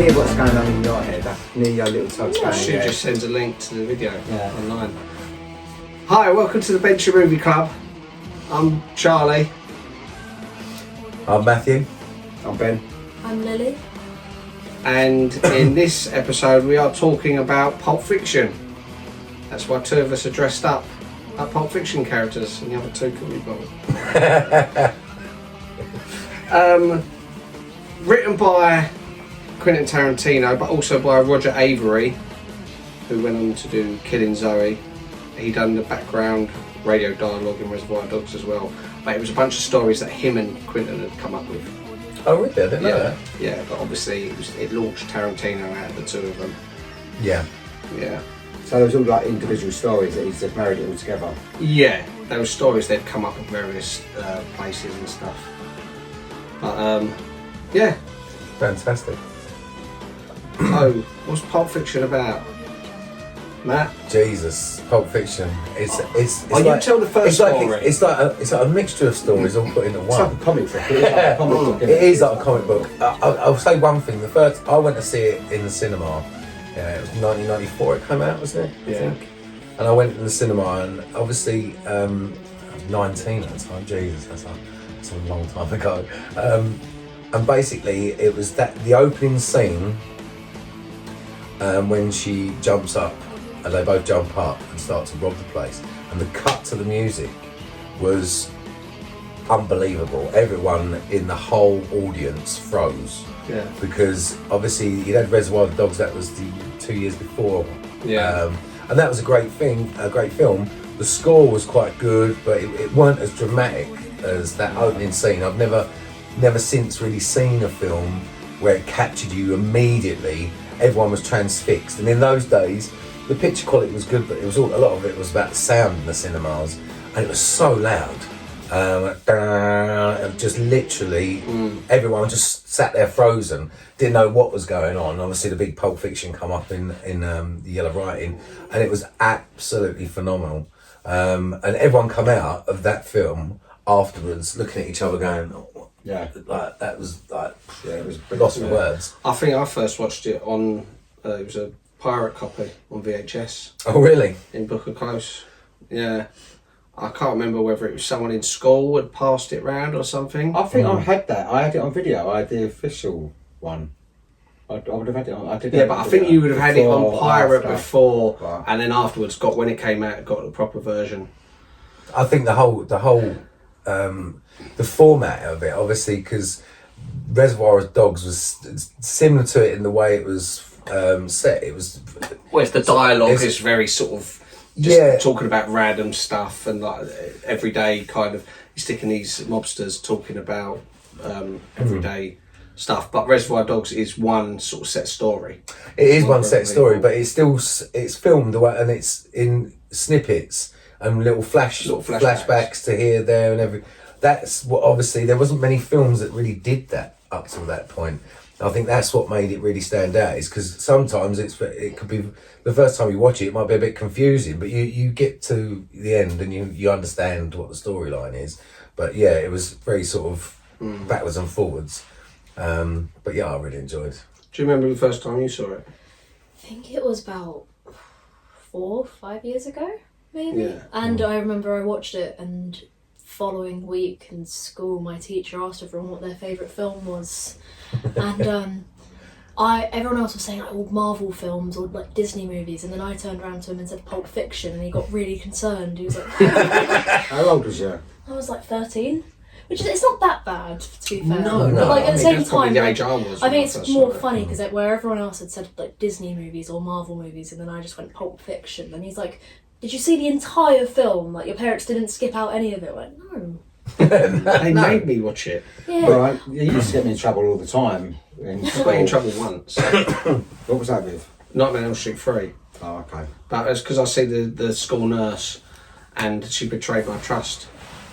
hear what's going on in your head. I can hear your little toes going. She just sends a link to the video online. Hi, welcome to the Bencher Movie Club. I'm Charlie. I'm Matthew. I'm Ben. I'm Lily. And in this episode we are talking about Pulp Fiction. That's why two of us are dressed up like Pulp Fiction characters and the other two can be bothered. Written by Quentin Tarantino, but also by Roger Avery, who went on to do Killing Zoe. He done the background radio dialogue in Reservoir Dogs as well. But it was a bunch of stories that him and Quentin had come up with. Oh, really? I didn't know that. Yeah, but obviously it launched Tarantino out of the two of them. Yeah. Yeah. So there was all like individual stories that he's just married it all together. Yeah, those stories they'd come up at various places and stuff. But yeah. Fantastic. So, what's Pulp Fiction about, Matt? Jesus, Pulp Fiction. It's Oh, you tell the first story. It's like a mixture of stories all put into It's one. like a comic book. It's like a comic book, It is like a comic book. I'll say one thing. The first, I went to see it in the cinema. Yeah, it was 1994 it came out, wasn't it? I think. And I went to the cinema, and obviously I was 19 at the time. Jesus, that's a long time ago. And basically, it was the opening scene when she jumps up, and they both jump up and start to rob the place. And the cut to the music was unbelievable. Everyone in the whole audience froze. Yeah. Because obviously you had Reservoir Dogs, that was the 2 years before. Yeah. And that was a great film. The score was quite good, but it weren't as dramatic as that opening scene. I've never since really seen a film where it captured you immediately. Everyone was transfixed, and in those days the picture quality was good, but it was a lot of it was about the sound in the cinemas, and it was so loud. Just literally everyone just sat there frozen, didn't know what was going on. Obviously the big Pulp Fiction come up in the yellow writing, and it was absolutely phenomenal. And everyone come out of that film afterwards looking at each other going, oh, Yeah. like that was like, Yeah, it was lost for words. I think I first watched it on, it was a pirate copy on VHS Oh really? in Booker Close. Yeah. I can't remember whether it was someone in school had passed it round or something. I think I had that. I had it on video. I had the official one. I would have had it on. I did. Yeah, but I think you would have had it on before, pirate after. before, Right. and then afterwards when it came out, got the proper version. I think the whole the format of it, obviously, because Reservoir Dogs was similar to it in the way it was set. It was. Whereas the dialogue is very sort of just talking about random stuff and like everyday kind of sticking these mobsters talking about everyday stuff. But Reservoir Dogs is one sort of set story. It is one set story, but it's filmed and it's in snippets and little flashbacks to here, there, and every. That's what obviously there wasn't many films that really did that up till that point. I think that's what made it really stand out, is because sometimes it could be the first time you watch it might be a bit confusing, but you get to the end and you understand what the storyline is. But yeah, it was very sort of backwards and forwards. But yeah, I really enjoyed it. Do you remember the first time you saw it? I think it was about 4 or 5 years ago, maybe. Yeah. And I remember I watched it, and following week in school, my teacher asked everyone what their favourite film was, and everyone else was saying old Marvel films or like Disney movies, and then I turned around to him and said Pulp Fiction, and he got really concerned. He was like, How old was you? I was like 13. Which is, it's not that bad, to be fair. No. But like at the same that's probably time, the like, age I was. I when think it's first more saw it. funny because where everyone else had said like Disney movies or Marvel movies, and then I just went Pulp Fiction, and he's like, "Did you see the entire film? Like your parents didn't skip out any of it?" I went, "No." They made me watch it. Yeah. Right. You used to get me in trouble all the time. In I got in trouble once. What was that with? Nightmare on Elm Street 3. Oh, okay. But it's because I see the school nurse, and she betrayed my trust.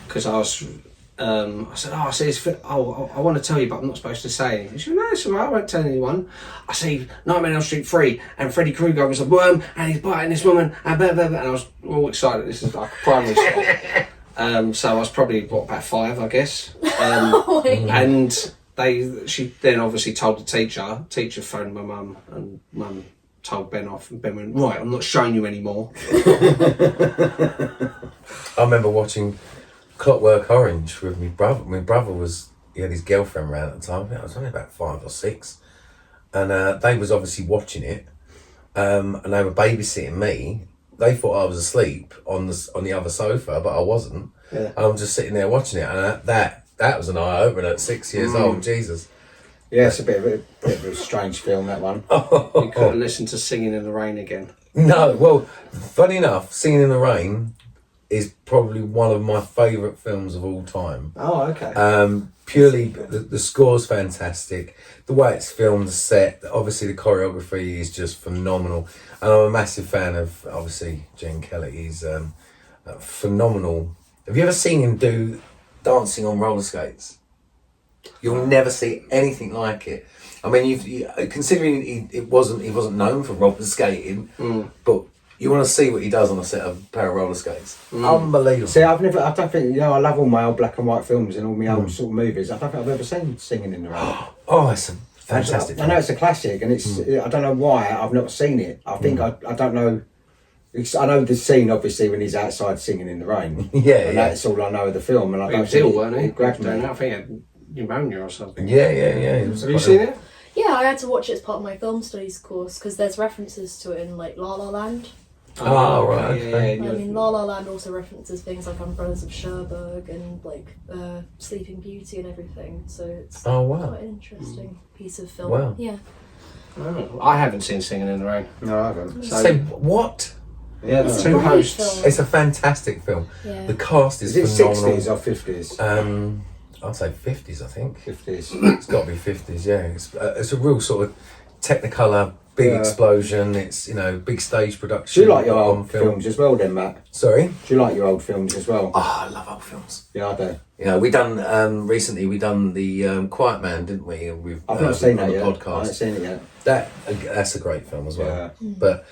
Because I said, I see this I want to tell you, but I'm not supposed to say anything. She said, no, it's all right, I won't tell anyone. I see Nightmare on Elm Street 3, and Freddy Krueger was a worm, and he's biting this woman, and blah, blah, blah. And I was all excited. This is like primary school. So I was probably, about 5, I guess. Oh my God. And She then obviously told the teacher. Teacher phoned my mum, and mum told Ben off, and Ben went, right, I'm not showing you anymore. I remember watching Clockwork Orange with my brother. My brother he had his girlfriend around at the time. I think I was only about 5 or 6, and they was obviously watching it, and they were babysitting me. They thought I was asleep on the other sofa, but I wasn't. Yeah. And I'm just sitting there watching it, and that was an eye opener at 6 years old. Jesus. Yeah, it's a bit of a strange film, that one. You couldn't listen to Singing in the Rain again. No, well, funny enough, Singing in the Rain is probably one of my favourite films of all time. Oh, okay. Purely, the score's fantastic. The way it's filmed, the set, obviously the choreography is just phenomenal. And I'm a massive fan of, obviously, Gene Kelly. He's phenomenal. Have you ever seen him do dancing on roller skates? You'll never see anything like it. I mean, considering he wasn't known for roller skating, but you want to see what he does on a set of pair of roller skates. Unbelievable. See, I don't think, I love all my old black and white films and all my old sort of movies. I don't think I've ever seen Singing in the Rain. Oh, it's a fantastic I know it's a classic, and it's I don't know why I've not seen it. I think I don't know. I know the scene, obviously, when he's outside singing in the rain. Yeah. That's all I know of the film. And I He don't was think ill, weren't he? it grabbed me. I think he had pneumonia or something. Yeah. Have you seen it? Yeah, I had to watch it as part of my film studies course because there's references to it in like La La Land. Oh, right. Okay. I mean, La La Land also references things like Umbrellas of Cherbourg and like Sleeping Beauty and everything. So it's Oh, wow. quite an interesting piece of film. Wow. Yeah. Oh, I haven't seen Singing in the Rain. No, I haven't. Say what? Yeah, It's no. a Two great hosts. film. It's a fantastic film. Yeah. The cast is Is it phenomenal. 60s or 50s? I'd say 50s, I think. 50s. It's got to be 50s, yeah. It's a real sort of Technicolor, big explosion. It's, big stage production. Do you like your on old film. films as well then, Matt? Sorry? Do you like your old films as well? Oh, I love old films. Yeah, I do. We done, recently we done the Quiet Man, didn't we? With, I've not seen on that the yet. podcast. I haven't seen it yet. That's a great film as well. Yeah. But,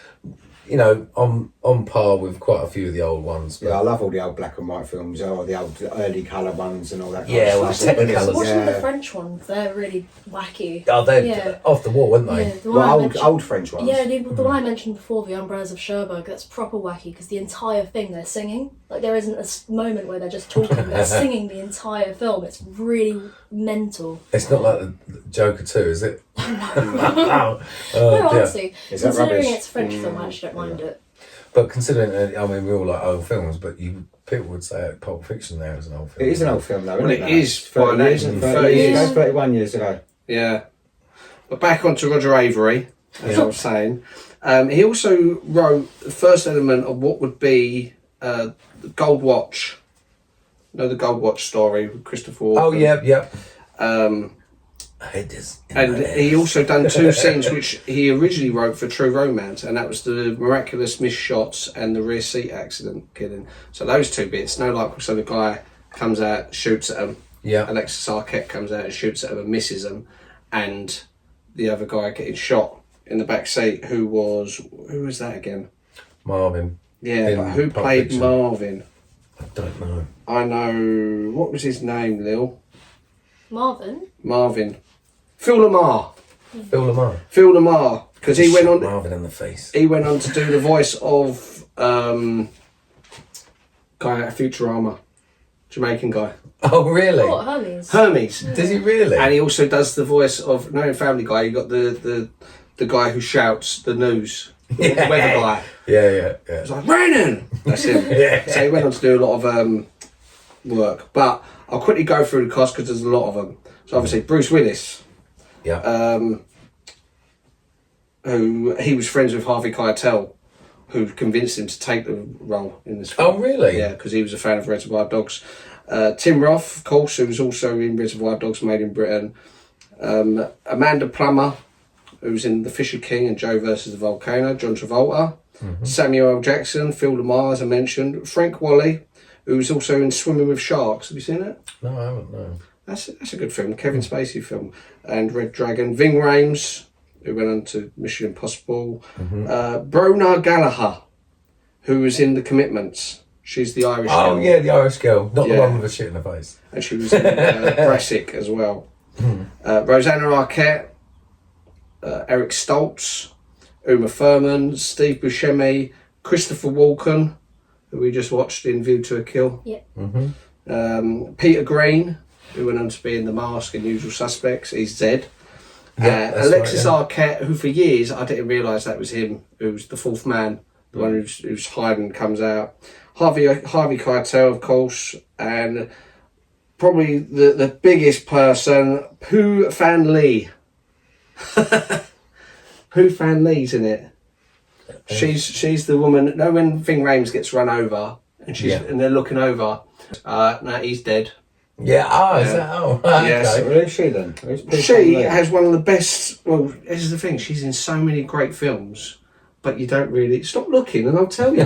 on par with quite a few of the old ones. But Yeah, I love all the old black and white films, or the old early colour ones and all that kind Yeah, of well, stuff. the Technicolours. Watching Yeah. the French ones, they're really wacky. Oh, they're Yeah. off the wall, weren't they? Yeah, the one I Well, mentioned- old French ones. Yeah, the one I mentioned before, the Umbrellas of Cherbourg, that's proper wacky because the entire thing they're singing. Like there isn't a moment where they're just talking, they're singing the entire film. It's really mental. It's not like the Joker 2, is it? No, dear. honestly, Is that considering rubbish? it's a French film, I actually don't mind it. But considering, we all like old films, but people would say Pulp Fiction there is an old film. It is an old film though, isn't Well, it? it is 30 by years, name, 30 30 years years. ago, 31 years ago. Yeah. But back onto Roger Avery, as I was saying. He also wrote the first element of what would be the Gold Watch. The Gold Watch story with Christopher Walken. Oh, yeah. And he also done 2 scenes which he originally wrote for True Romance, and that was the miraculous missed shots and the rear seat accident killing. So those 2 bits, so the guy comes out, shoots at him. Yeah. Alexis Arquette comes out and shoots at him and misses him, and the other guy getting shot in the back seat. Who was that again? Marvin. Yeah, in but who Pulp played Fiction. Marvin? I don't know. I know. What was his name, Lil? Marvin. Phil Lamar. Phil Lamar. Phil Lamar, because he went Shot on. Marvin in the face. He went on to do the voice of guy at Futurama, Jamaican guy, Oh, really? What, Hermes? Hermes, Does he really? and he also does the voice of in Family Guy. You got the guy who shouts the news, the weather guy. Yeah. It's like raining. That's him. Yeah. So he went on to do a lot of work, but I'll quickly go through the cast because there's a lot of them. So obviously Bruce Willis. Yeah. Who he was friends with Harvey Keitel, who convinced him to take the role in this film. Oh, really? Yeah, because he was a fan of Reservoir Dogs. Tim Roth, of course, who was also in Reservoir Dogs Made in Britain. Amanda Plummer, who was in The Fisher King and Joe versus the Volcano. John Travolta. Samuel L. Jackson, Phil Lamar, as I mentioned. Frank Wally, who was also in Swimming with Sharks. Have you seen it? No, I haven't, no. That's a good film, Kevin Spacey film. And Red Dragon. Ving Rhames, who went on to Mission Impossible. Brona Gallagher, who was in The Commitments. She's the Irish girl. Oh, yeah, the Irish girl. Not the Yeah. one with the shit in her face. And she was in Brassic as well. Rosanna Arquette, Eric Stoltz, Uma Thurman, Steve Buscemi, Christopher Walken, who we just watched in View to a Kill. Yeah. Peter Green, who went on to be in The Mask and Usual Suspects. He's Zed. Yeah, Alexis right, Arquette, who for years I didn't realise that was him, who's the fourth man, the one who's hiding comes out. Harvey Keitel, of course, and probably the biggest person, Pooh Fan Lee. Pooh Fan Lee's in it. She's the woman. No, when Ving Rhames gets run over and and they're looking over. No, he's dead. Yeah. Is that? Okay. Yes. Who is she then? She has one of the best. Well, this is the thing. She's in so many great films, but you don't really stop looking, and I'll tell you.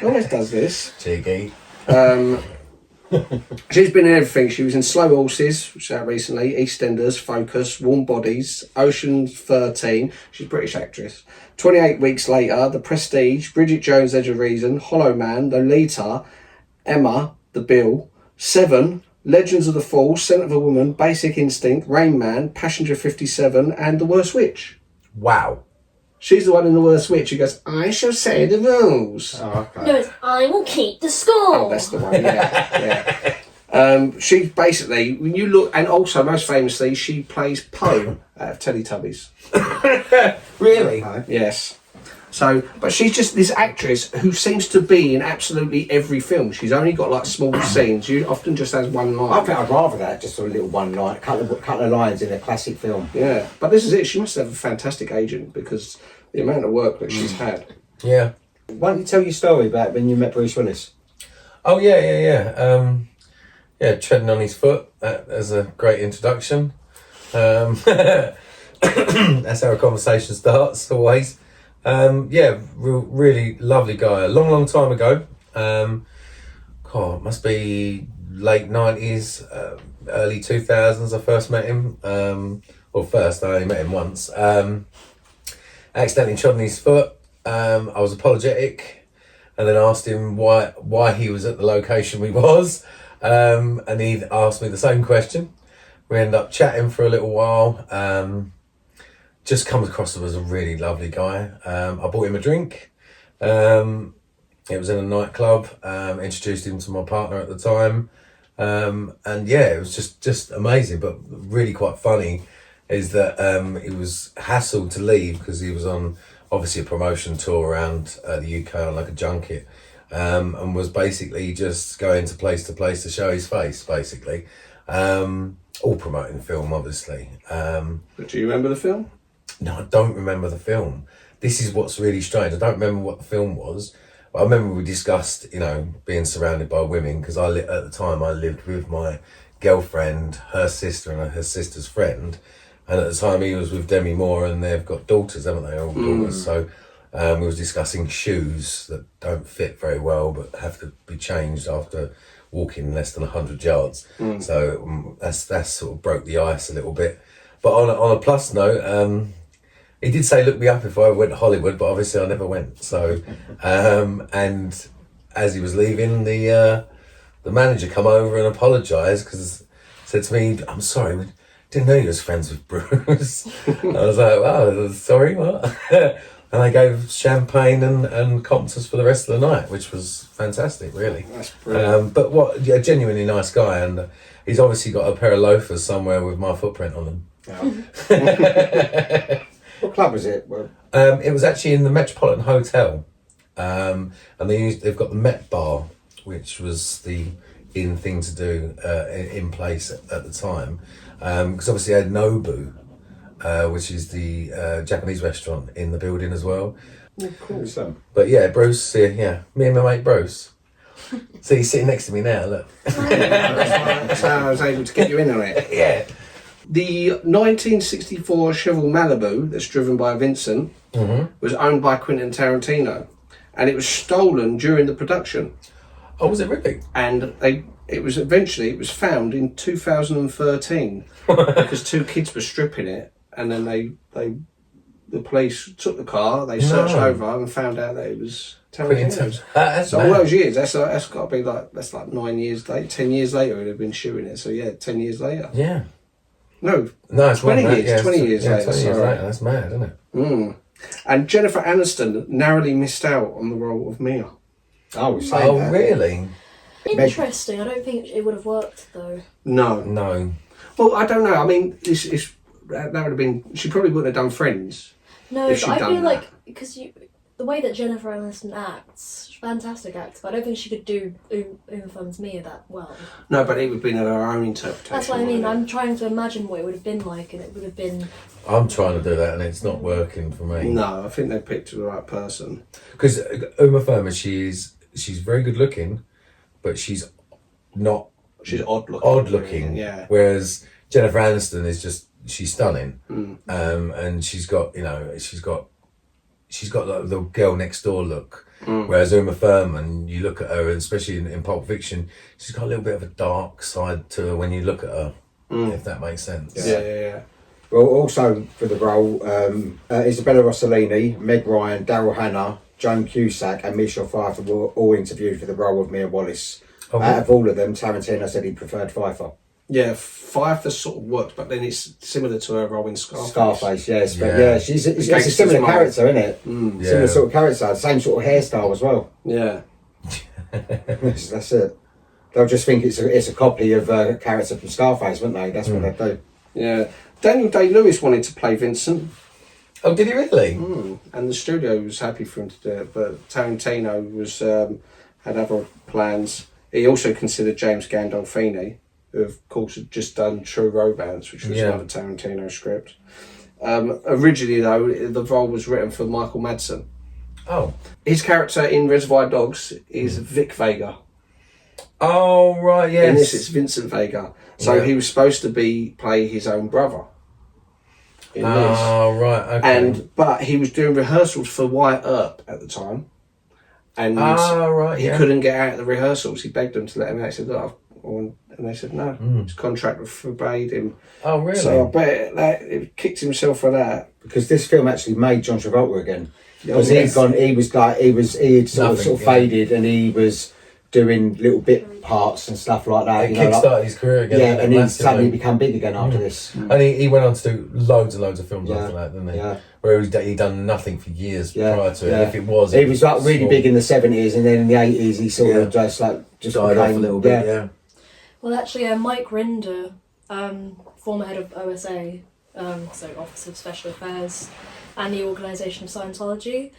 Always does this. Cheeky. She's been in everything. She was in Slow Horses, which is out recently, EastEnders, Focus, Warm Bodies, Ocean's 13. She's a British actress. 28 Weeks Later, The Prestige, Bridget Jones' Edge of Reason, Hollow Man, Lolita, Emma, The Bill, Seven, Legends of the Fall, Scent of a Woman, Basic Instinct, Rain Man, Passenger 57, and The Worst Witch. Wow. She's the one in The Worst Witch who goes, I shall say the rules. Oh, okay. No, it's I will keep the score. Oh, that's the one, yeah. She basically, when you look, and also most famously, she plays Poe out of Teletubbies. Really? Okay. Yes. So, but she's just this actress who seems to be in absolutely every film. She's only got like small scenes. You often just has one I line. think I'd rather that, just a little one line, couple of lines in a classic film. Yeah, but this is it. She must have a fantastic agent because the amount of work that she's had. Yeah. Why don't you tell your story about when you met Bruce Willis? Oh yeah. Treading on his foot. That's a great introduction. That's how a conversation starts always. Really lovely guy. A long time ago. It must be late 90s, early 2000s. I first met him. I only met him once. Accidentally trod on his foot. I was apologetic, and then asked him why he was at the location we was, and he asked me the same question. We ended up chatting for a little while. Just comes across as a really lovely guy. I bought him a drink. It was in a nightclub. Introduced him to my partner at the time, and it was just amazing. But really quite funny is that he was hassled to leave because he was on obviously a promotion tour around the UK on like a junket, and was basically just going to place to show his face, basically. All promoting the film, obviously. But do you remember the film? No, I don't remember the film. This is what's really strange. I don't remember what the film was, but I remember we discussed, being surrounded by women, because at the time I lived with my girlfriend, her sister, and her sister's friend. And at the time he was with Demi Moore, and they've got daughters, haven't they? All daughters. So we was discussing shoes that don't fit very well, but have to be changed after walking less than 100 yards. So that's sort of broke the ice a little bit. But on a plus note, he did say look me up if I went to Hollywood, but obviously I never went. So, and as he was leaving, the manager come over and apologised because said to me, "I'm sorry, we didn't know you was friends with Bruce." I was like, "Wow, sorry, what?" And they gave champagne and comped us for the rest of the night, which was fantastic, really. That's brilliant. But genuinely nice guy, and he's obviously got a pair of loafers somewhere with my footprint on them. Yeah. What club was it? Well, It was actually in the Metropolitan Hotel, and they've got the Met Bar, which was the in thing to do in place at the time, because obviously they had Nobu, which is the Japanese restaurant in the building as well. oh, cool. So, But yeah, Bruce, me and my mate Bruce. So he's sitting next to me now. Look, That's how I was able to get you in on it. yeah. The 1964 Chevrolet Malibu that's driven by Vincent was owned by Quentin Tarantino, and it was stolen during the production. Oh, was it really? And it was found in 2013 because two kids were stripping it, and then the police took the car, they searched over and found out that it was Tarantino's. That's So all mad. those years, that's got to be like 9 years later, 10 years later, he'd have been shooting it. So yeah, 10 years later. Yeah. No, No, it's 20 more than years. that. 20 years later. 20 years sorry. later. That's mad, isn't it? Mm. And Jennifer Aniston narrowly missed out on the role of Mia. Oh, saying Oh, that. really? Interesting. I don't think it would have worked though. No. No. Well, I don't know. I mean, that would have been. She probably wouldn't have done Friends. No, If but she'd I done feel that. like because the way that Jennifer Aniston acts, she's a fantastic actor. But I don't think she could do Uma Thurman's Mia that well. No, but it would have been her own interpretation. That's what I mean. wouldn't it? I'm trying to imagine what it would have been like, and it would have been. I'm trying to do that and it's not working for me. No, I think they picked the right person. Because Uma Thurman, she's very good looking, but she's not She's odd looking. odd looking. Yeah. Whereas Jennifer Aniston is she's stunning. Mm. And she's got like the girl next door look. Mm. Whereas Uma Thurman, you look at her, and especially in Pulp Fiction, she's got a little bit of a dark side to her when you look at her, if that makes sense. Yeah. Well, also for the role, Isabella Rossellini, Meg Ryan, Daryl Hannah, Joan Cusack, and Michelle Pfeiffer were all interviewed for the role of Mia Wallace. Oh, Out of all of them, Tarantino said he preferred Pfeiffer. Yeah, Pfeiffer sort of worked, but then it's similar to her role in Scarface. Scarface, yes, but Yeah. yeah, it's a Gangster's similar mom. character, isn't it? Mm. Yeah. Similar sort of character, same sort of hairstyle as well. Yeah. That's it. They'll just think it's a copy of a character from Scarface, won't they? That's what they do. Yeah. Daniel Day-Lewis wanted to play Vincent, Oh, did he really? and the studio was happy for him to do it, but Tarantino was had other plans. He also considered James Gandolfini, who of course had just done True Romance, which was another Tarantino script. Originally, though, the role was written for Michael Madsen. Oh. His character in Reservoir Dogs is Vic Vega. Oh, right, yes. In this, it's Vincent Vega. So he was supposed to play his own brother. In this. Oh, right, okay. But he was doing rehearsals for Wyatt Earp at the time, and right, he couldn't get out of the rehearsals. He begged them to let him out. He said, "Look," and they said no. His contract forbade him. Oh, really? So I bet that it kicked himself for that. Because this film actually made John Travolta again. Because yes. he had sort of Nothing, faded, and he was doing little bit parts and stuff like that. It you know, kickstarted like, his career again. yeah, and he massively. suddenly became big again after this. And he went on to do loads and loads of films after that, didn't he? Yeah. Where he'd done nothing for years Yeah, prior to it. yeah. If it was, He was like really small. big in the 70s, and then in the 80s he sort of just died became, off a little bit. Yeah. Well, actually, Mike Rinder, former head of OSA, so Office of Special Affairs, and the organisation of Scientology,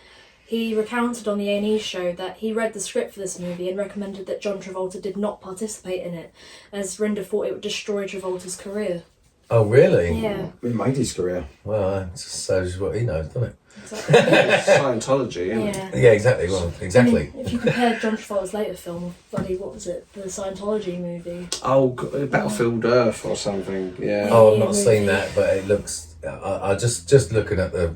he recounted on the A&E show that he read the script for this movie and recommended that John Travolta did not participate in it, as Rinder thought it would destroy Travolta's career. Oh, really? Yeah, It made his career. Well, that just shows what he knows, doesn't it? exactly. Scientology, isn't it? Yeah. Yeah, exactly. Well, exactly. I mean, if you compare John Travolta's later film, bloody, what was it? The Scientology movie. Oh, Battlefield Earth or something. Yeah. Oh, I've not movie. seen that, but it looks. I just looking at the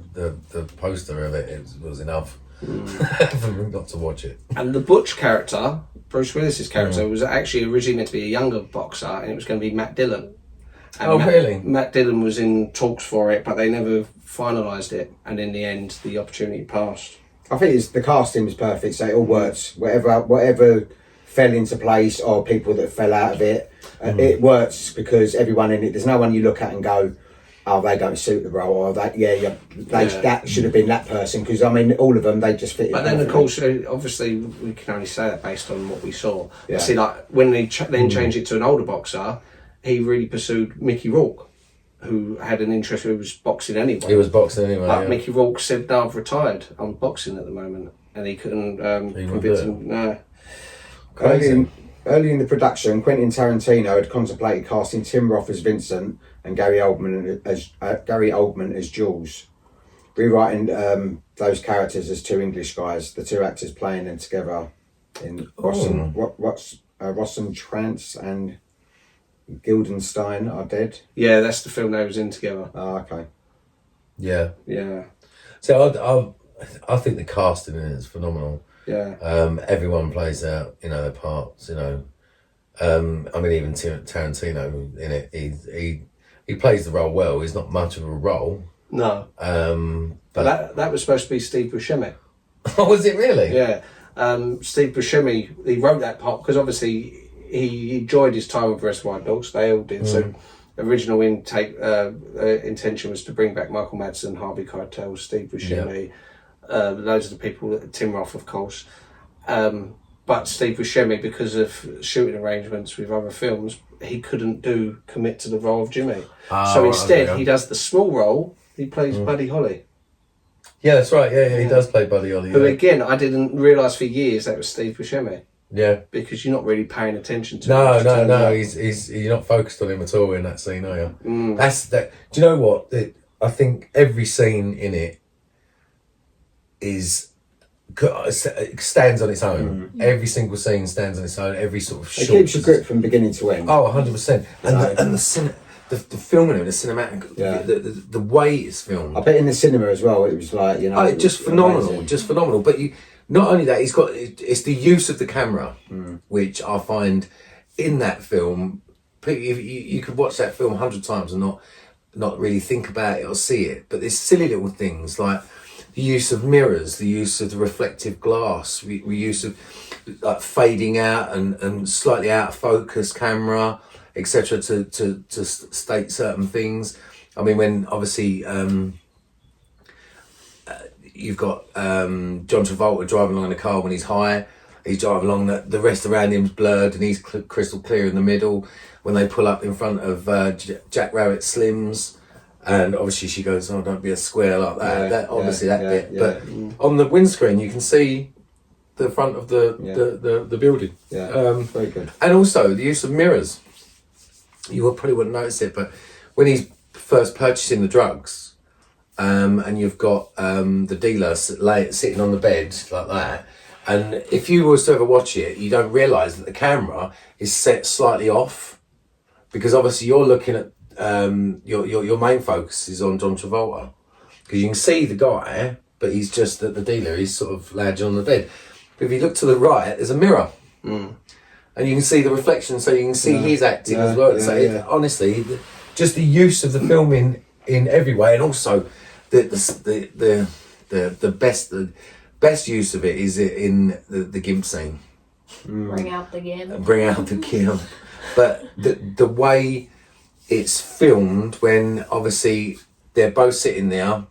poster of it, it was enough. Not to watch it. And the Butch character, Bruce Willis's character, was actually originally meant to be a younger boxer, and it was going to be Matt Dillon. And Really? Matt Dillon was in talks for it, but they never finalised it, and in the end, the opportunity passed. I think the casting was perfect, so it all works. Whatever fell into place, or people that fell out of it, it works because everyone in it. There's no one you look at and go, "Oh, they don't suit the role," or that. That should have been that person. Because I mean, all of them, they just fit. But then, of course, obviously, we can only say that based on what we saw. Yeah. See, like when they then changed it to an older boxer, he really pursued Mickey Rourke, who had an interest. Who was boxing anyway. He was boxing anyway. But Yeah. Mickey Rourke said, "No, I've retired. I'm boxing at the moment," and he couldn't wouldn't convince do it. him. No. Crazy. Early in the production, Quentin Tarantino had contemplated casting Tim Roth as Vincent and Gary Oldman as Jules, rewriting those characters as two English guys. The two actors playing them together in Rosencrantz and Guildenstein are dead. Yeah, that's the film they was in together. Oh, okay. Yeah. Yeah, So I think the casting in it is phenomenal. yeah. Everyone plays out, their parts. I mean, even Tarantino in it, he plays the role well. He's not much of a role. No, But that was supposed to be Steve Buscemi. oh, was it really? Yeah, Steve Buscemi, he wrote that part because obviously he enjoyed his time with Reservoir Dogs. They all did. So original intention was to bring back Michael Madsen, Harvey Keitel, Steve Buscemi, loads of the people, Tim Roth, of course. But Steve Buscemi, because of shooting arrangements with other films, he couldn't commit to the role of Jimmy. So instead, he does the small role. He plays Buddy Holly. Yeah, that's right. Yeah, he does play Buddy Holly. Who again, I didn't realise for years that was Steve Buscemi. Yeah, because you're not really paying attention to. No. You're not focused on him at all in that scene, are you? That's that. Do you know what? I think every scene in it stands on its own. Every single scene stands on its own. Every sort of it keeps your grip from beginning to end. Oh, 100%. And the filming of it, the cinematic, the way it's filmed. I bet in the cinema as well, it was like, just phenomenal. But not only that, it's the use of the camera, which I find in that film. You could watch that film 100 times and not really think about it or see it. But there's silly little things like the use of mirrors, the use of the reflective glass, use of like fading out and slightly out of focus camera, etc. to state certain things. I mean, when obviously you've got John Travolta driving along in a car when he's high, he's driving along, the rest around him's blurred and he's crystal clear in the middle. When they pull up in front of Jack Rabbit Slims, and obviously she goes, "Oh, don't be a square like that." Bit. But on the windscreen, you can see the front of the building. Yeah, very good. And also the use of mirrors. You probably wouldn't notice it, but when he's first purchasing the drugs, and you've got the dealer sitting on the bed like that, and if you was to ever watch it, you don't realise that the camera is set slightly off, because obviously you're looking at your main focus is on John Travolta, because you can see the guy, but he's just at the dealer. He's sort of lounging on the bed. But if you look to the right, there's a mirror. And you can see the reflection, so you can see his acting as well. Honestly, just the use of the film in every way, and also the best use of it is in the gimp scene. Bring out the gimp. Bring out the gimp. But the way it's filmed, when obviously they're both sitting there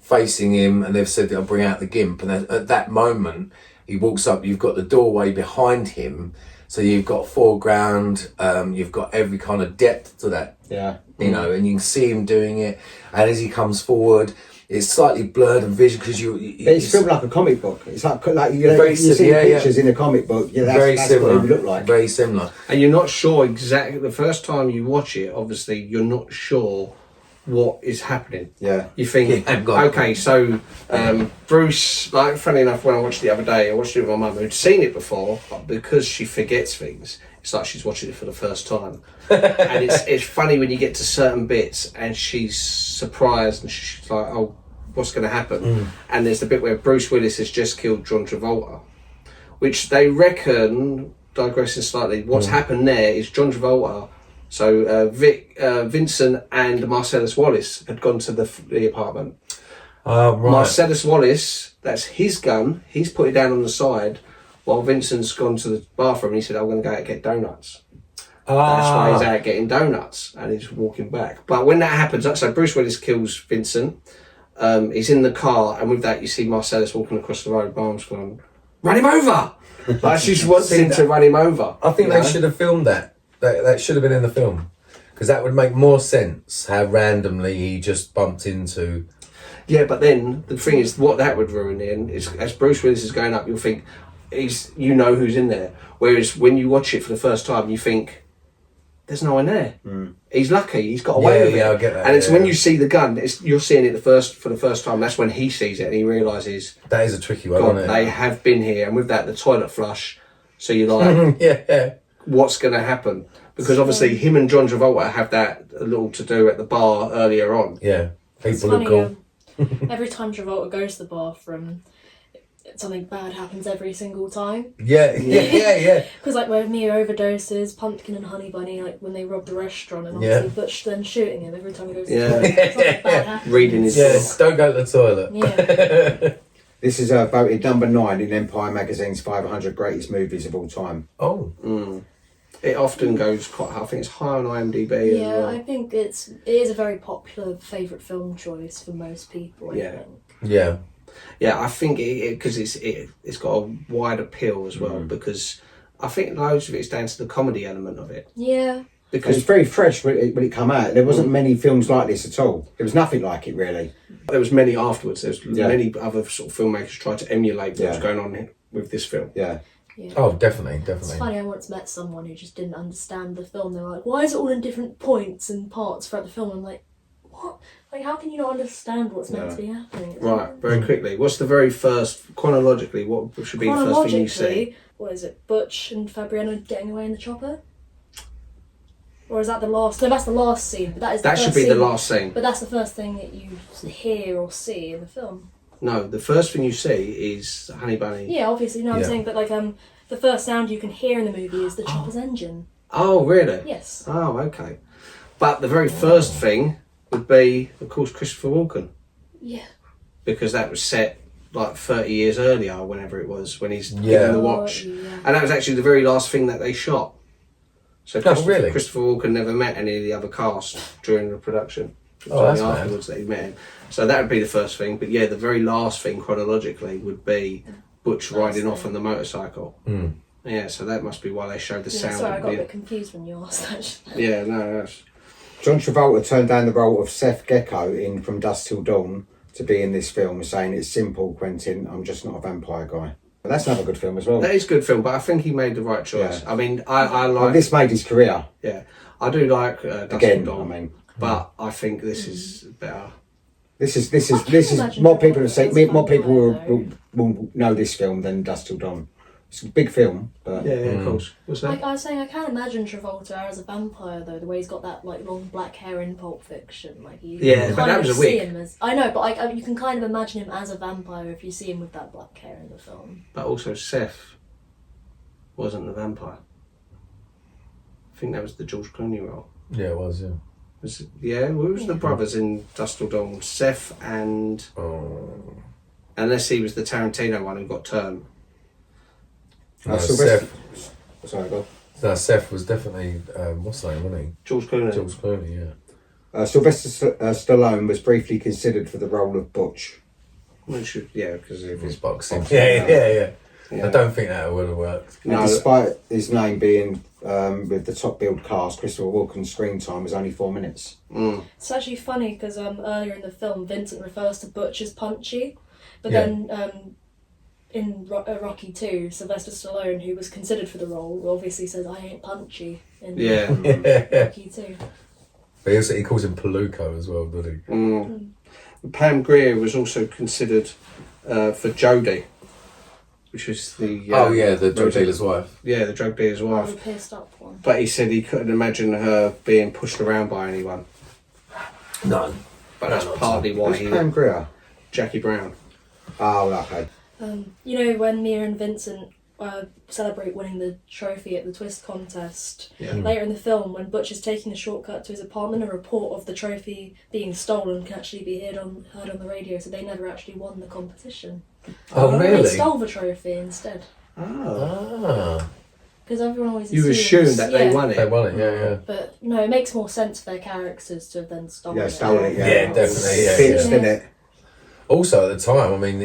facing him, and they've said they'll bring out the gimp, and at that moment he walks up. You've got the doorway behind him. So you've got foreground, you've got every kind of depth to that, and you can see him doing it. And as he comes forward, it's slightly blurred and visual because it's filmed like a comic book. It's like you see pictures in a comic book. Yeah, that's similar. What it would look like. Very similar. And you're not sure exactly the first time you watch it. Obviously, you're not sure what is happening. Yeah. You think, okay, so Bruce, like, funny enough, when I watched it the other day, I watched it with my mum who'd seen it before, but because she forgets things, it's like she's watching it for the first time. And it's funny when you get to certain bits and she's surprised and she's like, oh, what's going to happen? And there's the bit where Bruce Willis has just killed John Travolta, which they reckon, digressing slightly, what's happened there is John Travolta. So Vincent and Marsellus Wallace had gone to the apartment. Right. Marsellus Wallace, that's his gun. He's put it down on the side, while Vincent's gone to the bathroom. And he said, "I'm going to go out and get donuts." That's why he's out getting donuts, and he's walking back. But when that happens, so Bruce Willis kills Vincent. He's in the car, and with that, you see Marsellus walking across the road. Mom's going, "Run him over!" Like she wants him to run him over. I think they should have filmed that. That should have been in the film, because that would make more sense how randomly he just bumped into. Yeah, but then the thing is, what that would ruin in is, as Bruce Willis is going up, you'll think who's in there. Whereas when you watch it for the first time, you think there's no one there. He's lucky; he's got away with it. I get that. And it's when you see the gun, you're seeing it for the first time. That's when he sees it and he realizes that is a tricky one. God, Isn't it? they have been here, and with that, the toilet flush. So you're like, what's going to happen? Because obviously him and John Travolta have that a little to do at the bar earlier on. Yeah, people look cool. Every time Travolta goes to the bathroom, something bad happens every single time. Yeah. Because like where Mia overdoses, Pumpkin and Honey Bunny, like when they rob the restaurant, and obviously Butch then shooting him every time he goes to the toilet. Something bad happens. Reading his book. Don't go to the toilet. Yeah. This is voted number 9 in Empire Magazine's 500 greatest movies of all time. Oh. It often goes quite high. I think it's high on IMDb as Yeah, well. I think it is a very popular favourite film choice for most people, I think. Yeah. Yeah, I think because it's got a wide appeal as well, because I think loads of it's down to the comedy element of it. Yeah. Because It's very fresh when it came out. There wasn't many films like this at all. There was nothing like it, really. there was many afterwards. There's many other sort of filmmakers tried to emulate what was going on with this film. Yeah. Yeah. Oh, definitely. It's funny, I once met someone who just didn't understand the film. They were like, why is it all in different points and parts throughout the film? I'm like, what? Like, how can you not understand what's meant to be happening? It's Right, very quickly. What's the very first, chronologically, what should be the first thing you see? What is it, Butch and Fabiano getting away in the chopper? Or is that the last? No, that's the last scene. But that is the That first should be scene, the last scene. But that's the first thing that you hear or see in the film. No, the first thing you see is Honey Bunny. Yeah, obviously. No, I'm saying, but like the first sound you can hear in the movie is the chopper's engine. Oh, really? Yes. Oh, okay. But the very first thing would be, of course, Christopher Walken. Yeah. Because that was set like 30 years earlier, whenever it was, when he's given the watch. Yeah. And that was actually the very last thing that they shot. So really? Christopher Walken never met any of the other cast during the production. It was Oh, that's only afterwards that he met him. So that would be the first thing. But yeah, the very last thing chronologically would be Butch riding off on the motorcycle. Yeah, so that must be why they showed the sound. Sorry, I of got a being... bit confused when you asked that. Yeah, no, that's... John Travolta turned down the role of Seth Gecko in From Dusk Till Dawn to be in this film, saying, "It's simple, Quentin, I'm just not a vampire guy." But that's another good film as well. That is a good film, but I think he made the right choice. Yeah. I mean, I like... Well, this made his career. Yeah, I do like Dusk Again, Till Dawn, I mean. but I think this is better. This is imagine more people have Travolta seen, as a more people vampire, will know this film than Dusk Till Dawn. It's a big film, but Yeah, of course. What's that? Like I was saying, I can't imagine Travolta as a vampire though. The way he's got that like long black hair in Pulp Fiction, like you Yeah, kind but that of was a see wig. him as, I know, but like you can kind of imagine him as a vampire if you see him with that black hair in the film. But also Seth wasn't the vampire. I think that was the George Clooney role. Yeah, it was, yeah. Who was the brothers in Dusk Till Dawn? Seth and... Oh. Unless he was the Tarantino one who got turned. No, Sylvester. Seth, Sorry, go. no, Seth was definitely, what's his name, wasn't George Clooney. he? George Clooney, yeah. Sylvester Stallone was briefly considered for the role of Butch. Because of His his... boxing. Yeah. Yeah. I don't think that would have worked. And No, despite his name being with the top billed cast, Christopher Walken's screen time was only 4 minutes. It's actually funny because earlier in the film, Vincent refers to Butch as punchy, but Yeah. then in Rocky 2, Sylvester Stallone, who was considered for the role, obviously says, "I ain't punchy" in Rocky 2. But he calls him Paluco as well, doesn't he? Pam Grier was also considered for Jodie, which was the... the drug dealer's wife. Yeah, the drug dealer's The wife. pierced up one. But he said he couldn't imagine her being pushed around by anyone. No. But that's partly why Who's he... Pam Grier? Jackie Brown. Oh, okay. You know, when Mia and Vincent celebrate winning the trophy at the twist contest, later in the film, when Butch is taking a shortcut to his apartment, a report of the trophy being stolen can actually be heard on the radio, so they never actually won the competition. Oh, They really? stole the trophy instead. Ah. Because everyone always You assumes, assume that they won it. They won it, yeah. But no, it makes more sense for their characters to have then stolen Yeah, it. stolen it, yeah. Yeah, definitely, yeah. Fixed, yeah. didn't it? Also, at the time, I mean,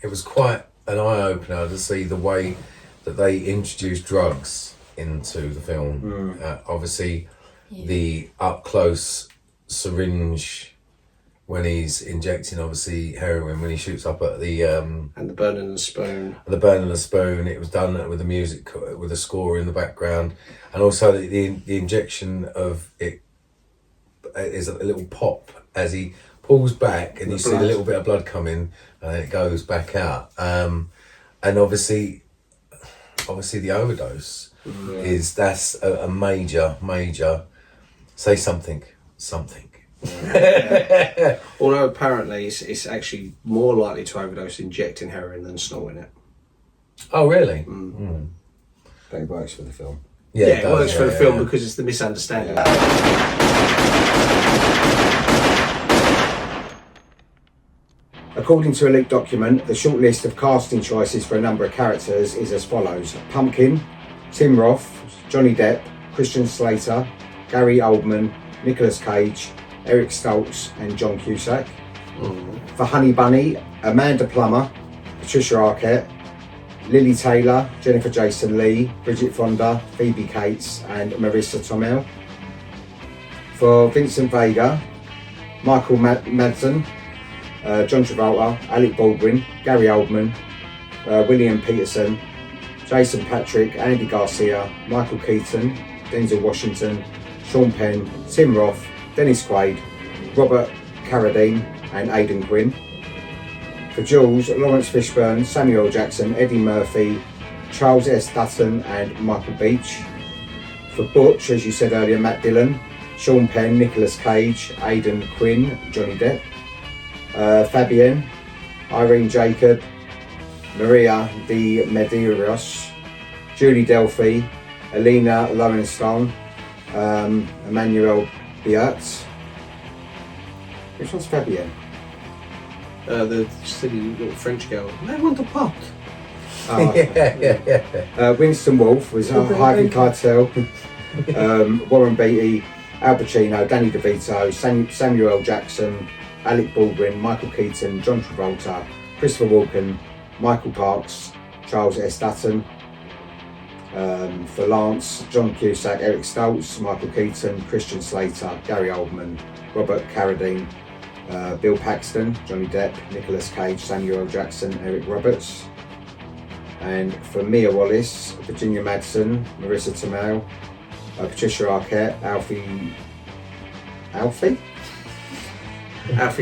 it was quite an eye-opener to see the way that they introduced drugs into the film. Obviously, the up-close syringe when he's injecting, obviously, heroin, when he shoots up at the... And the burning the spoon. The burning the spoon, it was done with the music, with the score in the background. And also the injection of it is a little pop as he pulls back and you see a little bit of blood coming and then it goes back out. And obviously the overdose that's a major say something. Although apparently it's actually more likely to overdose injecting heroin than snorting it. Oh really? But it works for the film. Yeah, it works for the film yeah. because it's the misunderstanding. According to a leaked document, the short list of casting choices for a number of characters is as follows: Pumpkin, Tim Roth, Johnny Depp, Christian Slater, Gary Oldman, Nicolas Cage, Eric Stoltz and John Cusack. For Honey Bunny, Amanda Plummer, Patricia Arquette, Lily Taylor, Jennifer Jason Leigh, Bridget Fonda, Phoebe Cates and Marissa Tomei. For Vincent Vega, Michael Madsen, John Travolta, Alec Baldwin, Gary Oldman, William Peterson, Jason Patrick, Andy Garcia, Michael Keaton, Denzel Washington, Sean Penn, Tim Roth, Dennis Quaid, Robert Carradine and Aidan Quinn. For Jules, Lawrence Fishburne, Samuel L. Jackson, Eddie Murphy, Charles S. Dutton and Michael Beach. For Butch, as you said earlier, Matt Dillon, Sean Penn, Nicolas Cage, Aidan Quinn, Johnny Depp. Fabienne, Irene Jacob, Maria de Medeiros, Julie Delphi, Elena Lowenstein, Emmanuel Biert. Which one's Fabienne? The silly little French girl. I want a pot. Oh, Winston Wolfe was Harvey Keitel, Warren Beatty, Al Pacino, Danny DeVito, Samuel L. Jackson, Alec Baldwin, Michael Keaton, John Travolta, Christopher Walken, Michael Parks, Charles S. Dutton. For Lance, John Cusack, Eric Stoltz, Michael Keaton, Christian Slater, Gary Oldman, Robert Carradine, Bill Paxton, Johnny Depp, Nicolas Cage, Samuel L. Jackson, Eric Roberts. And for Mia Wallace, Virginia Madsen, Marissa Tomei, Patricia Arquette, Alfie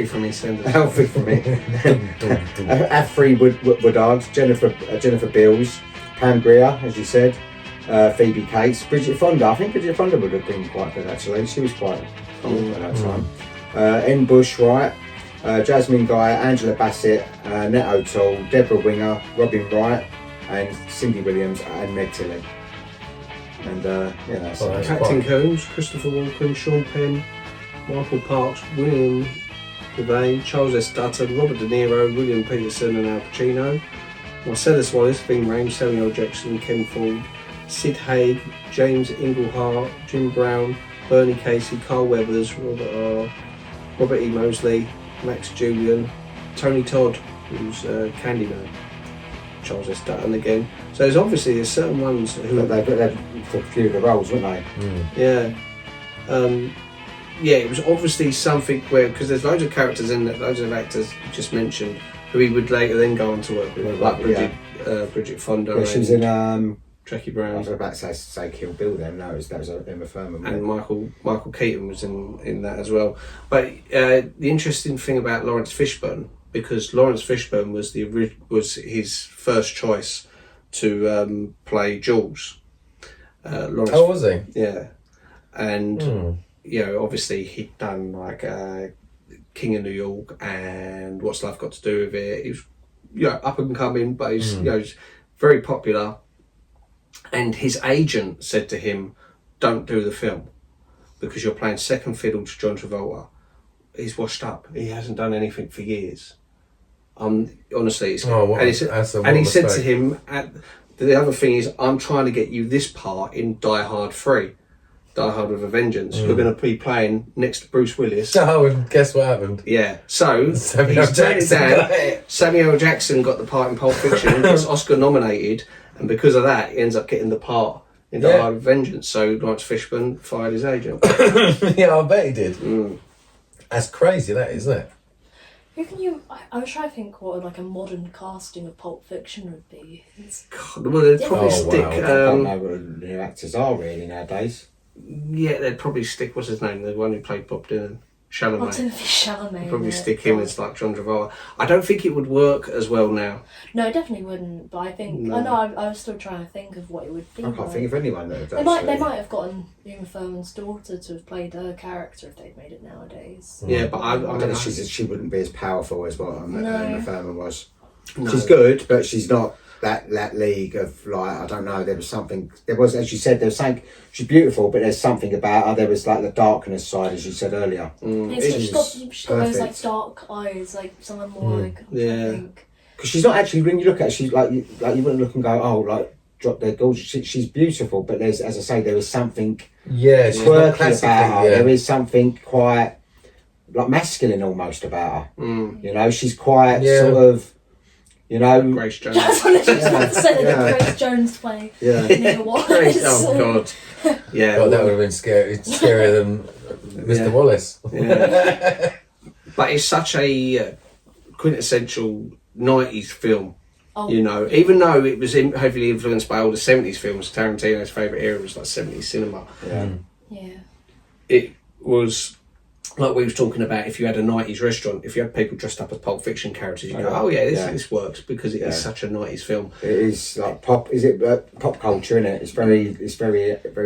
from EastEnders. Alfie from it. Afri Woodard, Jennifer Beals, Pam Grier, as you said, Phoebe Cates, Bridget Fonda. I think Bridget Fonda would have been quite good actually. She was quite cool at that time. N. Bush Wright, Jasmine Guy, Angela Bassett, Nat O'Toole, Deborah Winger, Robin Wright, and Cindy Williams and Meg Tilly. And that's it. Captain Combs, Christopher Walken, Sean Penn, Michael Parks, William Devane, Charles S. Dutton, Robert De Niro, William Peterson and Al Pacino, Marsellus Wallace, Ving Rhames, Samuel L. Jackson, Ken Ford, Sid Haig, James Inglehart, Jim Brown, Bernie Casey, Carl Weathers, Robert E. Mosley, Max Julian, Tony Todd, who's Candyman, Charles S. Dutton again. So there's certain ones who they've for a few of the roles, weren't they? Yeah. It was obviously something where, because there's loads of characters in that, loads of actors you just mentioned, who he would later then go on to work with, like Bridget Fonda. Yeah, she was in Jackie I Brown. was about to say Kill Bill then. No, that was Emma Thurman. And Michael Keaton was in that as well. But the interesting thing about Lawrence Fishburne, because Lawrence Fishburne was his first choice to play Jules. Was he? Yeah, and obviously he'd done like King of New York and What's Life Got to Do with It. He was up and coming, but he's very popular. And his agent said to him, "Don't do the film because you're playing second fiddle to John Travolta. He's washed up. He hasn't done anything for years." Honestly, and he said to him, "The other thing is, I'm trying to get you this part in Die Hard 3, Die Hard with a Vengeance. You're going to be playing next to Bruce Willis." Oh, and guess what happened? Yeah, so Samuel he's turned it Jackson down. got it. Samuel L. Jackson got the part in Pulp Fiction, gets Oscar nominated, and because of that, he ends up getting the part in Die Hard with Vengeance. So Lawrence Fishburne fired his agent. Yeah, I bet he did. That's crazy, that isn't it? Who can you? I was trying to think what like a modern casting of Pulp Fiction would be. God, well, they'd probably stick. I don't know who actors are really nowadays. Yeah, they'd probably stick. What's his name? The one who played Bob Dylan, Chalamet. Timothy Chalamet. They'd probably stick him as like John Travolta. I don't think it would work as well now. No, it definitely wouldn't. But I think No. I know. I was still trying to think of what it would be. I can't think of anyone that They might have gotten Uma Thurman's daughter to have played her character if they'd made it nowadays. Yeah, but I don't know. She wouldn't be as powerful as what Emma Thurman was. No. She's good, but she's not. that league of like, I don't know, there was, as you said, there was something, she's beautiful, but there's something about her. There was like the darkness side, as you said earlier. She's got those like dark eyes, like someone more like, I think. Because she's not actually, when you look at her, she's like you wouldn't look and go, oh, like, drop dead gorgeous. She's beautiful, but there's, as I say, there is something quirky about her. There is something quite like masculine almost about her. You know, she's quite sort of, you know, Grace Jones. That's what I was just about to say. That Grace Jones play. Neil Wallace. Oh God. Yeah. God, that would have been scarier than Mr. Wallace. Yeah. But it's such a quintessential 90s film. You know, even though it was heavily influenced by all the 70s films, Tarantino's favourite era was like 70s cinema. It was like we was talking about, if you had a 90s restaurant, if you had people dressed up as Pulp Fiction characters, you go, oh yeah, this works, because it is such a 90s film. It is like pop culture, isn't it? It's very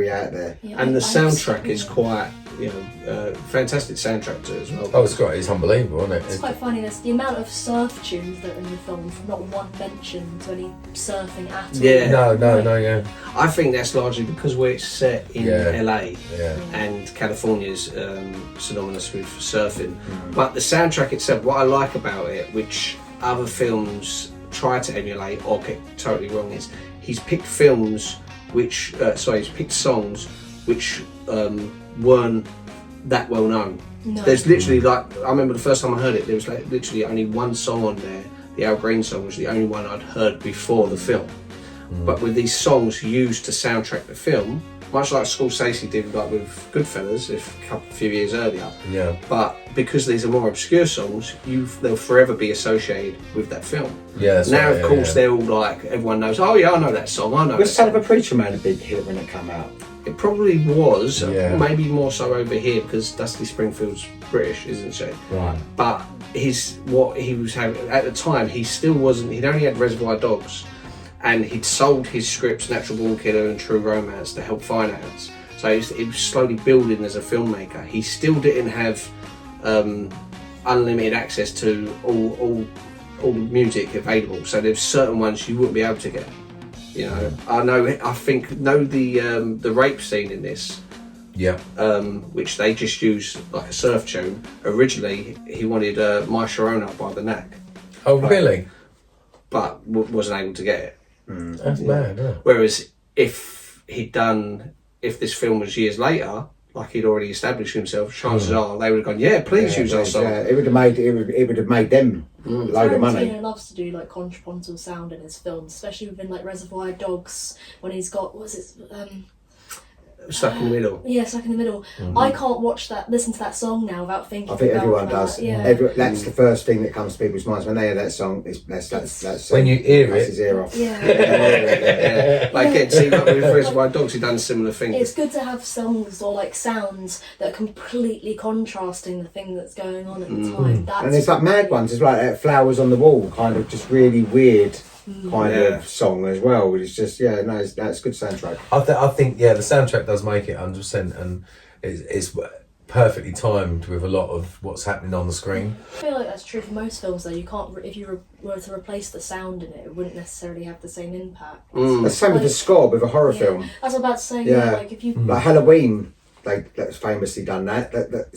out there. And the soundtrack is quite, you know, fantastic soundtrack to it as well. Oh, it's unbelievable, isn't it? It's quite funny, there's the amount of surf tunes that are in the film, not one mention to any surfing at all. Yeah. No, I think that's largely because where it's set in LA and California's synonymous with surfing. But the soundtrack itself, what I like about it, which other films try to emulate or get totally wrong, is he's picked songs which weren't that well known. There's literally, like, I remember the first time I heard it, there was like literally only one song on there. The Al Green song was the only one I'd heard before the film. But with these songs used to soundtrack the film, much like Scorsese did like with Goodfellas a few years earlier. But because these are more obscure songs, they'll forever be associated with that film. That's now, right, of course, they're all like, everyone knows, oh yeah, I know that song, I know Was that Son song. of a Preacher Man a big hit when it came out? It probably was, maybe more so over here, because Dusty Springfield's British, isn't she? Right. But what he was having at the time, he still wasn't. He'd only had Reservoir Dogs, and he'd sold his scripts, Natural Born Killer and True Romance, to help finance. So he was slowly building as a filmmaker. He still didn't have unlimited access to all the music available. So there's certain ones you wouldn't be able to get. You know, I think the rape scene in this, which they just use like a surf tune. Originally, he wanted My Sharona by the Knack. Oh, really? But wasn't able to get it. That's mad, yeah. Whereas if this film was years later, like he'd already established himself, chances are they would have gone, yeah, please use our song. It would have made them a load of money. Tarantino loves to do like contrapuntal sound in his films, especially within like Reservoir Dogs, when he's got Stuck in the Middle. Yeah, Stuck in the Middle. I can't listen to that song now without thinking. I think about everyone that. does. Yeah. That's the first thing that comes to people's minds when they hear that song. That's when you hear that's it. his ear off. Yeah. Like see, like with Reservoir Dogs, he done a similar thing. It's good to have songs or like sounds that are completely contrasting the thing that's going on at the time. And there's like mad ones. It's like Flowers on the Wall, kind of just really weird kind of song as well. It's just that's good soundtrack. I think the soundtrack does make it 100%, and it's perfectly timed with a lot of what's happening on the screen. I feel like that's true for most films though. You can't, if you were to replace the sound in it, it wouldn't necessarily have the same impact. The same with the score with a horror film. That's what I was about to say. Like if you like Halloween, that's famously done that.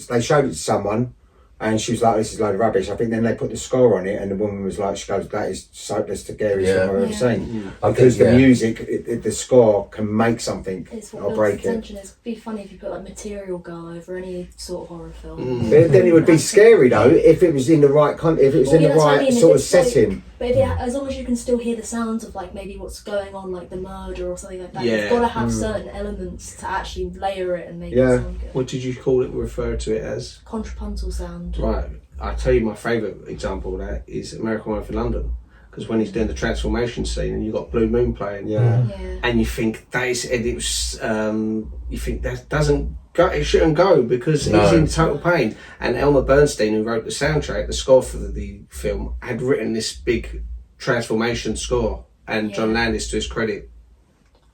They showed it to someone, and she was like, "This is a load of rubbish." I think then they put the score on it, and the woman was like, "She goes, that is so that's the scariest thing I've ever seen." Because the music, the score can make something or break it. It'd be funny if you put like Material Girl over any sort of horror film. But then it would be scary though if it was in the right if it was in the right sort of setting. But as long as you can still hear the sounds of like maybe what's going on, like the murder or something like that, Yeah. you've got to have certain elements to actually layer it and make it sound good. What did you call it? Refer to it as Contrapuntal sound. right. I'll tell you my favourite example of that is American Werewolf in London, because when he's doing the transformation scene and you've got Blue Moon playing, and you think you think that doesn't go, it shouldn't go because he's in total pain. And Elmer Bernstein, who wrote the soundtrack, the score for the film, had written this big transformation score, and John Landis, to his credit,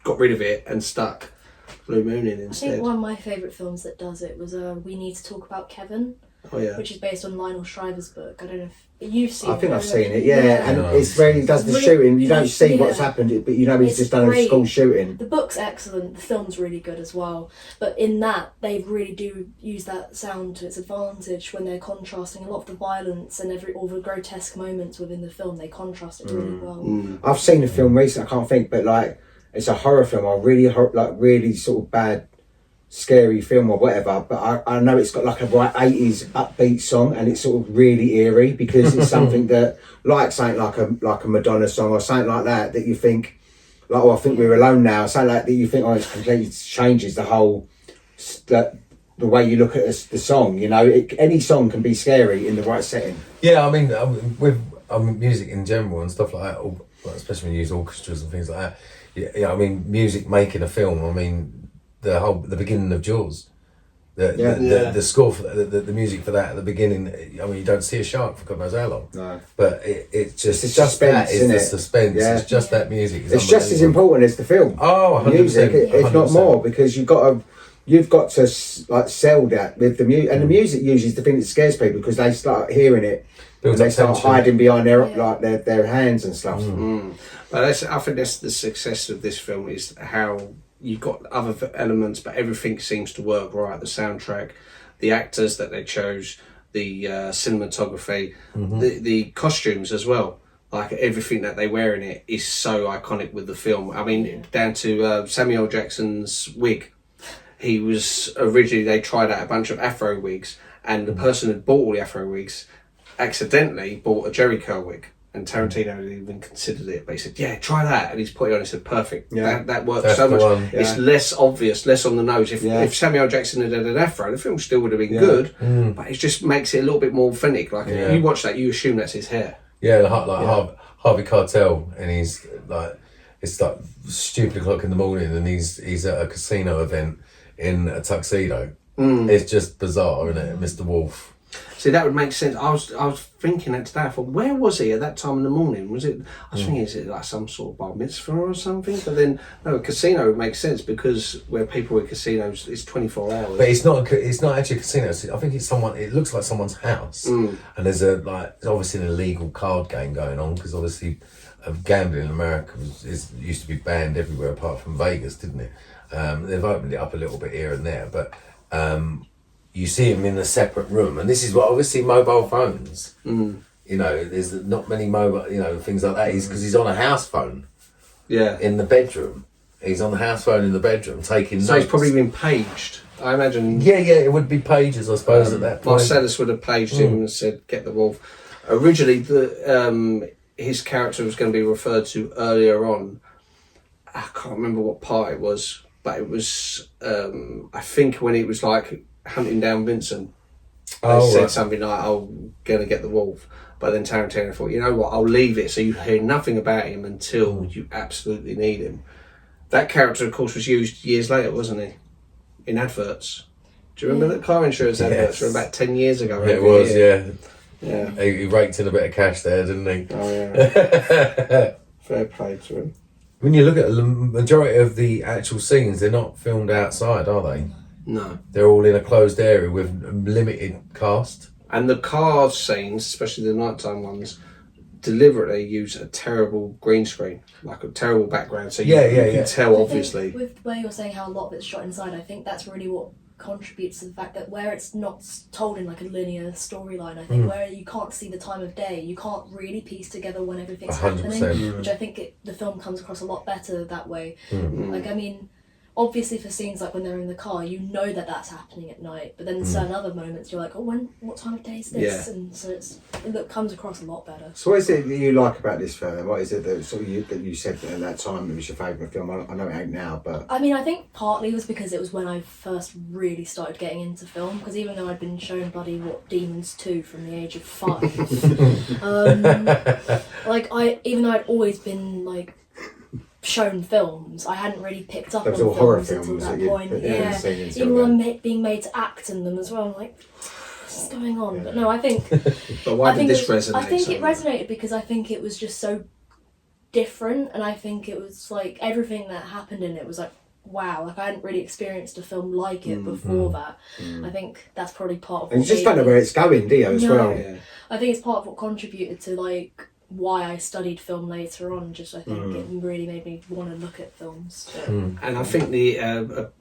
got rid of it and stuck Blue Moon in instead. I think one of my favourite films that does it was We Need to Talk About Kevin. which is based on Lionel Shriver's book. I don't know if you've seen it. I think I've seen it, and it's really does the really, shooting. You don't see what's happened, but you know he's just done a school shooting. The book's excellent, the film's really good as well. But in that, they really do use that sound to its advantage when they're contrasting a lot of the violence and all the grotesque moments within the film. They contrast it really well. I've seen a film recently, I can't think, but like it's a horror film, or really sort of bad, scary film or whatever, but I know it's got like a right 80s upbeat song, and it's sort of really eerie because it's something that like something like a Madonna song or something like that you think like, oh, I think we're alone now, something like that you think, oh, it completely changes the whole the way you look at the song, you know. Any song can be scary in the right setting. Yeah, I mean with music in general and stuff like that, especially when you use orchestras and things like that. Yeah, I mean music making a film, I mean the beginning of Jaws, the score for the music for that at the beginning. I mean, you don't see a shark for God knows how long. No. But it's just suspense, that is the suspense. Yeah. It's just that music. It's just as important as the film. Oh, 100%, music, if not more, because you've got to like sell that with the music, and the music usually is the thing that scares people because they start hearing it and they start hiding behind their hands and stuff. But I think that's the success of this film, is how you've got other elements, but everything seems to work right. The soundtrack, the actors that they chose, the cinematography, the costumes as well. Like everything that they wear in it is so iconic with the film. I mean, down to Samuel Jackson's wig. He was originally, they tried out a bunch of Afro wigs, and the person who bought all the Afro wigs accidentally bought a Jerry curl wig. And Tarantino hadn't even considered it, but he said, "Yeah, try that." And he's put it on. He said, "Perfect. That works. That's so much. Yeah. It's less obvious, less on the nose. If Samuel Jackson had an afro, the film still would have been good, but it just makes it a little bit more authentic. Like if you watch that, you assume that's his hair. Yeah, like Harvey Keitel, and he's like, it's like stupid o'clock in the morning, and he's at a casino event in a tuxedo. It's just bizarre, isn't it, Mr. Wolf? See, that would make sense. I was thinking that today. I thought, where was he at that time in the morning? Was it? I was thinking, is it like some sort of bar mitzvah or something? But then, no, a casino would make sense because where people with casinos, it's 24 hours. But it's not actually a casino. I think it's someone. It looks like someone's house, and there's there's obviously an illegal card game going on because obviously, gambling in America used to be banned everywhere apart from Vegas, didn't it? They've opened it up a little bit here and there, but. You see him in a separate room, and this is what obviously mobile phones. You know, there's not many mobile, things like that. Because he's on a house phone. Yeah. In the bedroom, he's on the house phone in the bedroom taking notes. So he's probably been paged. I imagine. Yeah, it would be pages, I suppose, at that point. Marcellus would have paged him and said, "Get the wolf." Originally, his character was going to be referred to earlier on. I can't remember what part it was, but it was. I think when it was like. Hunting down Vincent, they said something like, "I'm gonna get the wolf," but then Tarantino thought, you know what, I'll leave it so you hear nothing about him until you absolutely need him. That character, of course, was used years later, wasn't he? In adverts. Do you remember the car insurance adverts from about 10 years ago? It was, yeah. He raked in a bit of cash there, didn't he? Oh yeah. Fair play to him. When you look at the majority of the actual scenes, they're not filmed outside, are they? No. They're all in a closed area with limited cast. And the car scenes, especially the nighttime ones, deliberately use a terrible green screen, like a terrible background. So you can tell, obviously. With where you're saying how a lot of it's shot inside, I think that's really what contributes to the fact that where it's not told in like a linear storyline, I think where you can't see the time of day, you can't really piece together when everything's 100%. happening, which I think the film comes across a lot better that way. Like, I mean, obviously for scenes like when they're in the car, you know that that's happening at night, but then in certain other moments you're like, oh, what time of day is this? And so it comes across a lot better. So what is it that you like about this film? What is it that you said that at that time it was your favourite film? I know it ain't now, but... I mean, I think partly was because it was when I first really started getting into film, because even though I'd been shown bloody Demons 2 from the age of 5, even though I'd always been like shown films, I hadn't really picked up on films until that point. Even when I'm being made to act in them as well, I'm like, what's going on? But no, I think. But why did this resonate? I think it resonated because I think it was just so different, and I think it was like everything that happened in it was like wow, like I hadn't really experienced a film like it before that. I think that's probably part of And you just don't know where it's going, do you, as well? Yeah. I think it's part of what contributed to like why I studied film later on. Just I think it really made me want to look at films. And I think the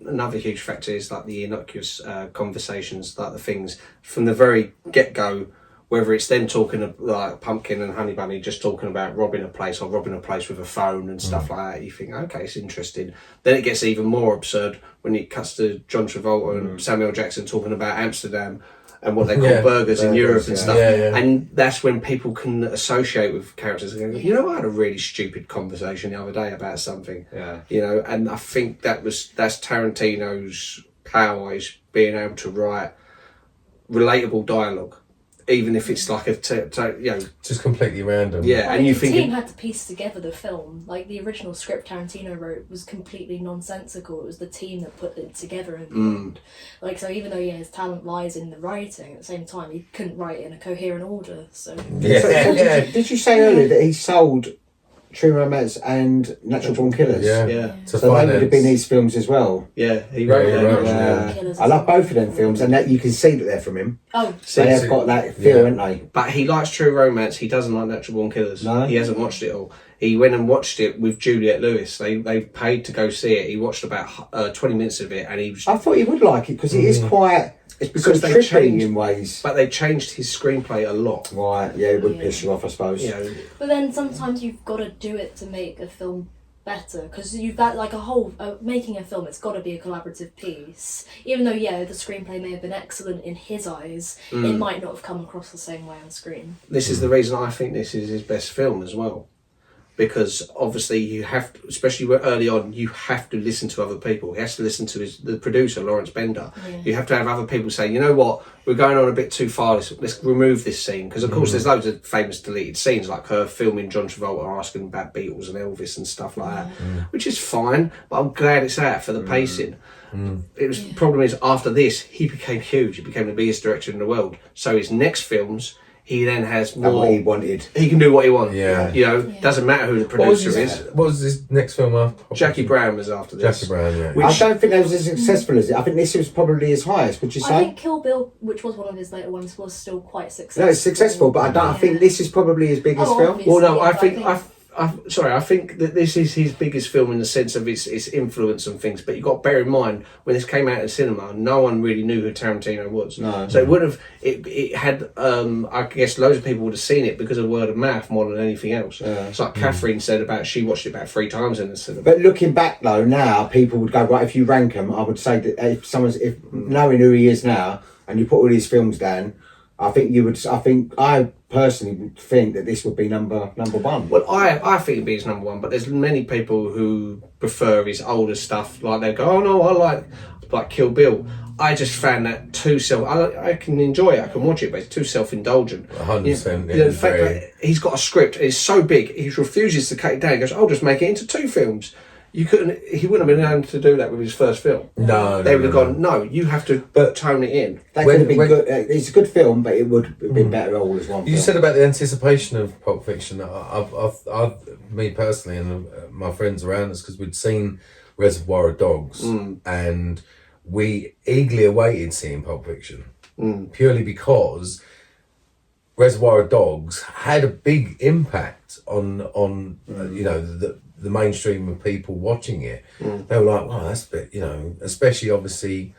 another huge factor is like the innocuous conversations, like the things from the very get-go, whether it's then talking like Pumpkin and Honey Bunny just talking about robbing a place or robbing a place with a phone and stuff like that. You think, okay, it's interesting. Then it gets even more absurd when it cuts to John Travolta and Samuel Jackson talking about Amsterdam and what they call burgers in Europe and stuff. And that's when people can associate with characters and go, you know, I had a really stupid conversation the other day about something. You know, and I think that's Tarantino's power, is being able to write relatable dialogue. Even if it's like just completely random. Yeah, Like, and you the think team had to piece together the film. Like the original script Tarantino wrote was completely nonsensical. It was the team that put it together in the end. Like, so even though his talent lies in the writing, at the same time he couldn't write it in a coherent order. So Did you say earlier that he sold True Romance and Natural Born Killers? So they would have been his films as well. Yeah, he wrote them. I love both of them films, and that you can see that they're from him. Oh, they have got that feel, haven't they? But he likes True Romance. He doesn't like Natural Born Killers. No, he hasn't watched it all. He went and watched it with Juliette Lewis. They paid to go see it. He watched about 20 minutes of it, and he was. I thought he would like it because it is quite. It's because they trippy in ways. But they changed his screenplay a lot. Right, yeah, it would piss you off, I suppose. You know, but then sometimes you've got to do it to make a film better, because you've got like a whole making a film, it's got to be a collaborative piece. Even though the screenplay may have been excellent in his eyes, it might not have come across the same way on screen. This is the reason I think this is his best film as well. Because obviously you have to, especially early on, you have to listen to other people. He has to listen to the producer, Lawrence Bender. You have to have other people saying, you know what, we're going on a bit too far, let's remove this scene. Because of course there's loads of famous deleted scenes, like her filming John Travolta asking about Beatles and Elvis and stuff like that, which is fine, but I'm glad it's out for the pacing. It was problem is, after this, he became huge. He became the biggest director in the world. So his next films, he then has more. What he wanted. He can do what he wants. Yeah. You know, doesn't matter who the producer is. What was his next film after? Jackie Brown was after this. Jackie Brown, yeah. I don't think that was as successful as it. I think this was probably his highest, would you say? I think Kill Bill, which was one of his later ones, was still quite successful. No, it's successful, but I think this is probably his biggest film. Obviously, Well, no, I think that this is his biggest film in the sense of its influence and things. But you got to bear in mind, when this came out in cinema, no one really knew who Tarantino was. No. So it would have it had I guess loads of people would have seen it because of word of mouth more than anything else. It's like Catherine said about she watched it about 3 times in the cinema. But looking back though, now people would go, right, if you rank them, I would say that if knowing who he is now and you put all these films down, I personally would think that this would be number one. Well, I think it'd be his number one, but there's many people who prefer his older stuff. Like they go, oh no, I like Kill Bill. I just found that too I can enjoy it, I can watch it, but it's too self-indulgent. 100%. The fact that he's got a script, it's so big, he refuses to cut it down. He goes, I'll just make it into 2 films. He wouldn't have been able to do that with his first film. They would have gone, no, you have to tone it in. That could have been good. It's a good film, but it would have been better all as one. You said about the anticipation of Pulp Fiction. I've me personally and my friends around us, because we'd seen Reservoir Dogs and we eagerly awaited seeing Pulp Fiction purely because Reservoir Dogs had a big impact on the mainstream of people watching it. They were like, wow, that's a bit, especially obviously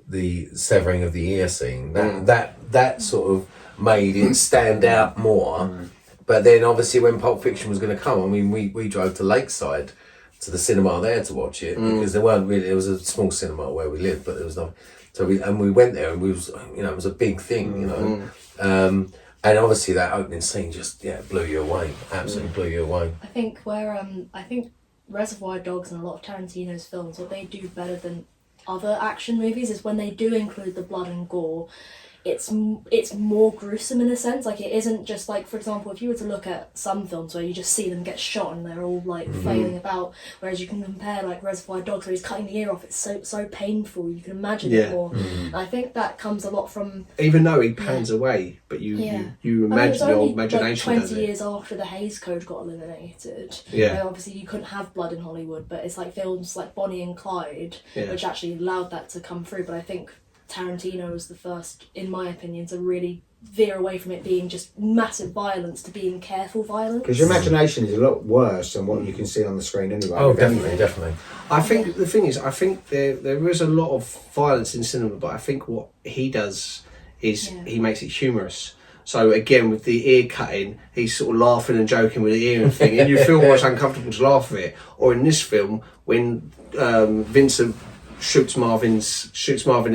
the severing of the ear scene, that sort of made it stand out more. But then obviously when Pulp Fiction was going to come, I mean, we drove to Lakeside to the cinema there to watch it because there was a small cinema where we lived, but there was no, so we went there and it was a big thing, and obviously that opening scene just blew you away, absolutely blew you away. I think I think Reservoir Dogs and a lot of Tarantino's films, what they do better than other action movies is when they do include the blood and gore, it's more gruesome in a sense. Like, it isn't just like, for example, if you were to look at some films where you just see them get shot and they're all like flailing about, whereas you can compare like Reservoir Dogs where he's cutting the ear off, it's so painful, you can imagine it more. And I think that comes a lot from, even though he pans away, but you imagine your imagination. Like 20 years after the Hays Code got eliminated, obviously you couldn't have blood in Hollywood, but it's like films like Bonnie and Clyde which actually allowed that to come through. But I think Tarantino was the first, in my opinion, to really veer away from it being just massive violence to being careful violence. Because your imagination is a lot worse than what you can see on the screen anyway. Oh, definitely. I think the thing is, I think there is a lot of violence in cinema, but I think what he does is he makes it humorous. So again, with the ear cutting, he's sort of laughing and joking with the ear and thing, and you feel almost uncomfortable to laugh at it. Or in this film, when Vincent shoots Marvin in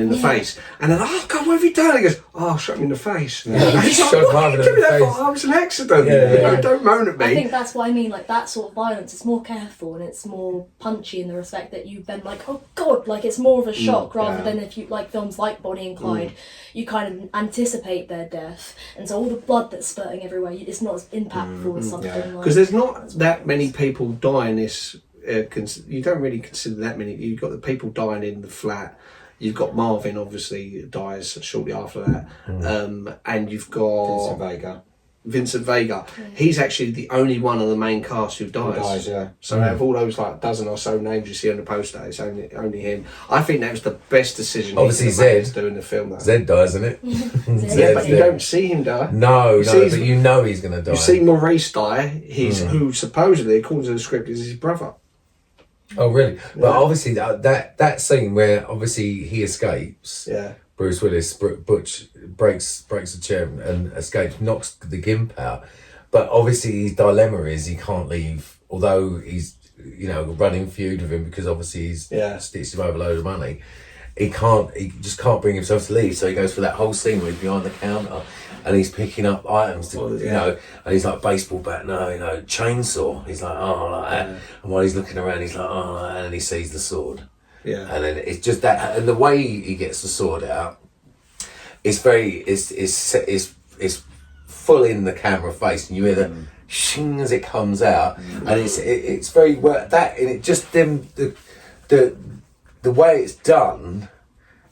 the face, and then, oh God, what have you done? He goes, oh, I shot him in the face. And he's like, Shot what Marvin are you in doing the that face. for? Oh, it was an accident. Yeah. Don't moan at me. I think that's what I mean, like that sort of violence, it's more careful and it's more punchy in the respect that you've been like, oh God, like it's more of a shock rather than if you like films like Bonnie and Clyde, you kind of anticipate their death, and so all the blood that's spurting everywhere, it's not as impactful as something like... Because there's not that many people die in this. You don't really consider that many. You've got the people dying in the flat. You've got Marvin, obviously, dies shortly after that. And you've got Vincent Vega. He's actually the only one of the main cast who dies. So out of all those like dozen or so names you see on the poster, it's only him. I think that was the best decision. Obviously, Zed doing the film. Though. Zed dies, isn't it? Yeah, but you don't see him die. No, but you know he's going to die. You see Maurice die. He's who supposedly, according to the script, is his brother. Oh, really? But obviously, that scene where obviously he escapes. Yeah. Bruce Willis, Butch breaks a chair and escapes, knocks the gimp out. But obviously his dilemma is he can't leave, although he's, running feud with him because obviously he's stitched him over a load of money. He just can't bring himself to leave. So he goes for that whole scene where he's behind the counter and he's picking up items, and he's like, baseball bat, no, chainsaw. He's like, oh, like that. And while he's looking around, he's like, oh, like that. And he sees the sword. Yeah. And then it's just that, and the way he gets the sword out, it's full in the camera face, and you hear the shing as it comes out, and it's very that, and it just the way it's done.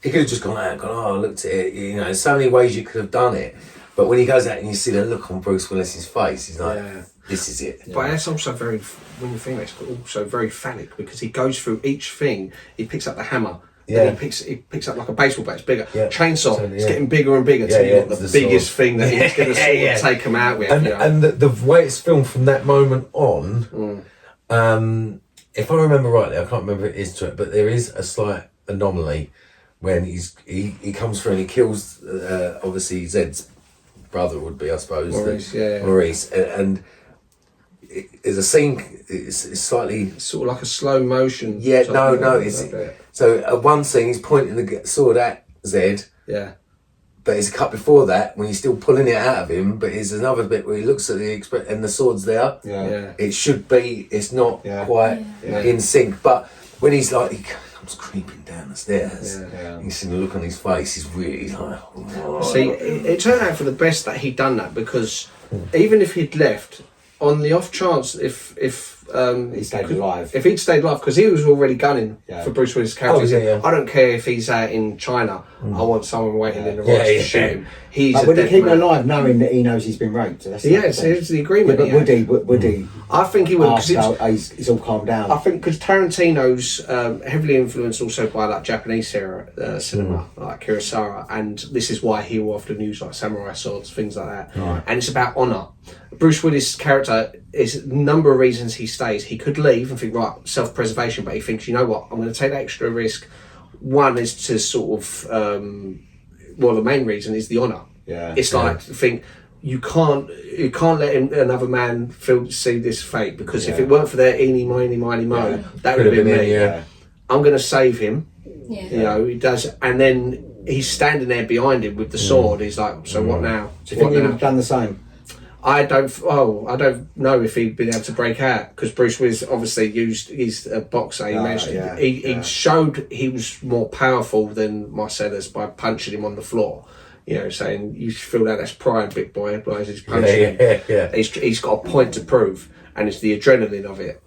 He could have just gone out and gone, oh, I looked at it. There's so many ways you could have done it, but when he goes out and you see the look on Bruce Willis's face, he's like, this is it. But that's also very, when you think it's also very phallic, because he goes through each thing. He picks up the hammer. Then he picks up like a baseball bat. It's bigger. Chainsaw. It's getting bigger and bigger until you got the biggest thing that he's going to sort of take him out with. And the way it's filmed from that moment on, if I remember rightly, I can't remember if it is to it, but there is a slight anomaly when he comes through and he kills obviously Zed's brother would be, I suppose, Maurice, and there's a scene. It's slightly sort of like a slow motion. Yeah, no. So one scene he's pointing the sword at Zed. Yeah. But it's a cut before that when he's still pulling it out of him. But there's another bit where he looks at and the sword's there. Yeah. It should be. It's not quite in sync. But when he's like, he comes creeping down the stairs. You see the look on his face. He's really like. Oh. See, it turned out for the best that he'd done that, because even if he'd left, on the off chance if he stayed alive, if he'd stayed alive, because he was already gunning for Bruce Willis' character. I don't care if he's out in China. I want someone waiting in the right to shoot him. He's but would he keep him alive knowing that he knows he's been raped? So it's the agreement. But would he? I think he would, because he's all calmed down. I think because Tarantino's heavily influenced also by like Japanese cinema, like Kurosawa, and this is why he will often use like samurai swords, things like that. Right. And it's about honour. Bruce Willis' character is a number of reasons he stays. He could leave and think, right, self-preservation, but he thinks, you know what, I'm going to take that extra risk. One is to sort of, the main reason is the honour. It's like to think you can't let another man see this fate, because if it weren't for their eeny, miny, mo, that would have been me. I'm going to save him. He does, and then he's standing there behind him with the sword. He's like, so what now? Do you think he would have done the same? I don't know if he'd been able to break out, because Bruce Willis obviously he's a boxer. He showed he was more powerful than Marsellus by punching him on the floor. saying you feel that's pride, big boy, as he's punching him. Yeah. He's got a point to prove, and it's the adrenaline of it.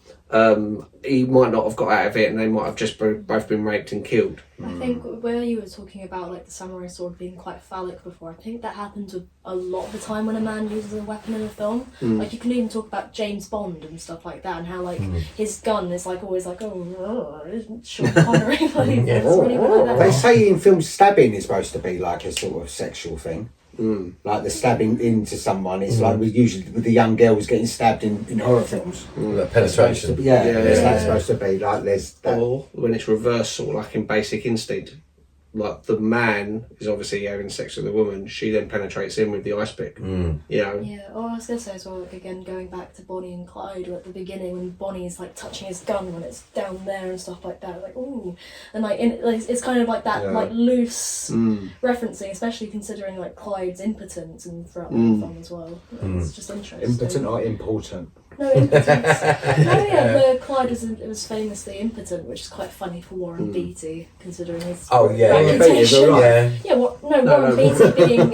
He might not have got out of it, and they might have just both been raped and killed. I think where you were talking about like the samurai sword being quite phallic before, I think that happens with a lot of the time when a man uses a weapon in a film. Like you can even talk about James Bond and stuff like that, and how like his gun is like always like Sean Connery. It's really like that. They say in films stabbing is supposed to be like a sort of sexual thing. Like the stabbing into someone, it's like usually with the young girls getting stabbed in horror films. Like penetration. That's supposed to be like there's that. Or when it's reversed, sort of like in Basic Instinct, like the man is obviously having sex with the woman, she then penetrates him with the ice pick. Yeah, or I was going to say as well, again, going back to Bonnie and Clyde, at the beginning when Bonnie's like touching his gun when it's down there and stuff like that, like ooh, and like it's kind of like that like loose referencing, especially considering like Clyde's impotence and throughout the film as well. It's just interesting. Impotent or important? No, impotence. The Clyde was famously impotent, which is quite funny for Warren Beatty, considering his reputation. Warren Beatty being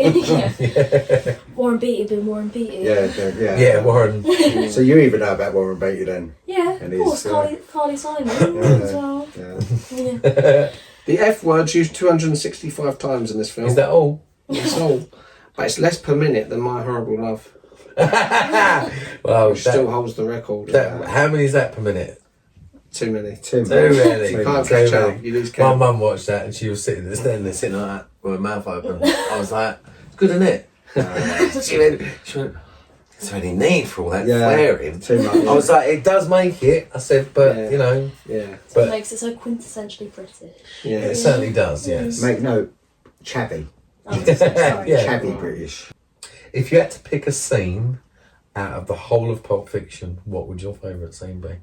Warren Beatty being Warren Beatty. Yeah, Warren. So you even know about Warren Beatty then? Yeah, and of course, Carly Simon as well. The F word's used 265 times in this film. Is that all? It's all, but it's less per minute than My Horrible Love. Well, which still holds the record. How many is that per minute? Too many. Too many. You can't catch up. You lose count. My mum watched that and she was sitting there like that with her mouth open. I was like, it's good, isn't it? She went, is there any need for all that flaring? Too much. I was like, it does make it. I said, but you know. Yeah. So it makes it so quintessentially British. Yeah. It certainly does, yes. Make note, chavvy. Chavvy British. If you had to pick a scene out of the whole of Pulp Fiction, what would your favourite scene be?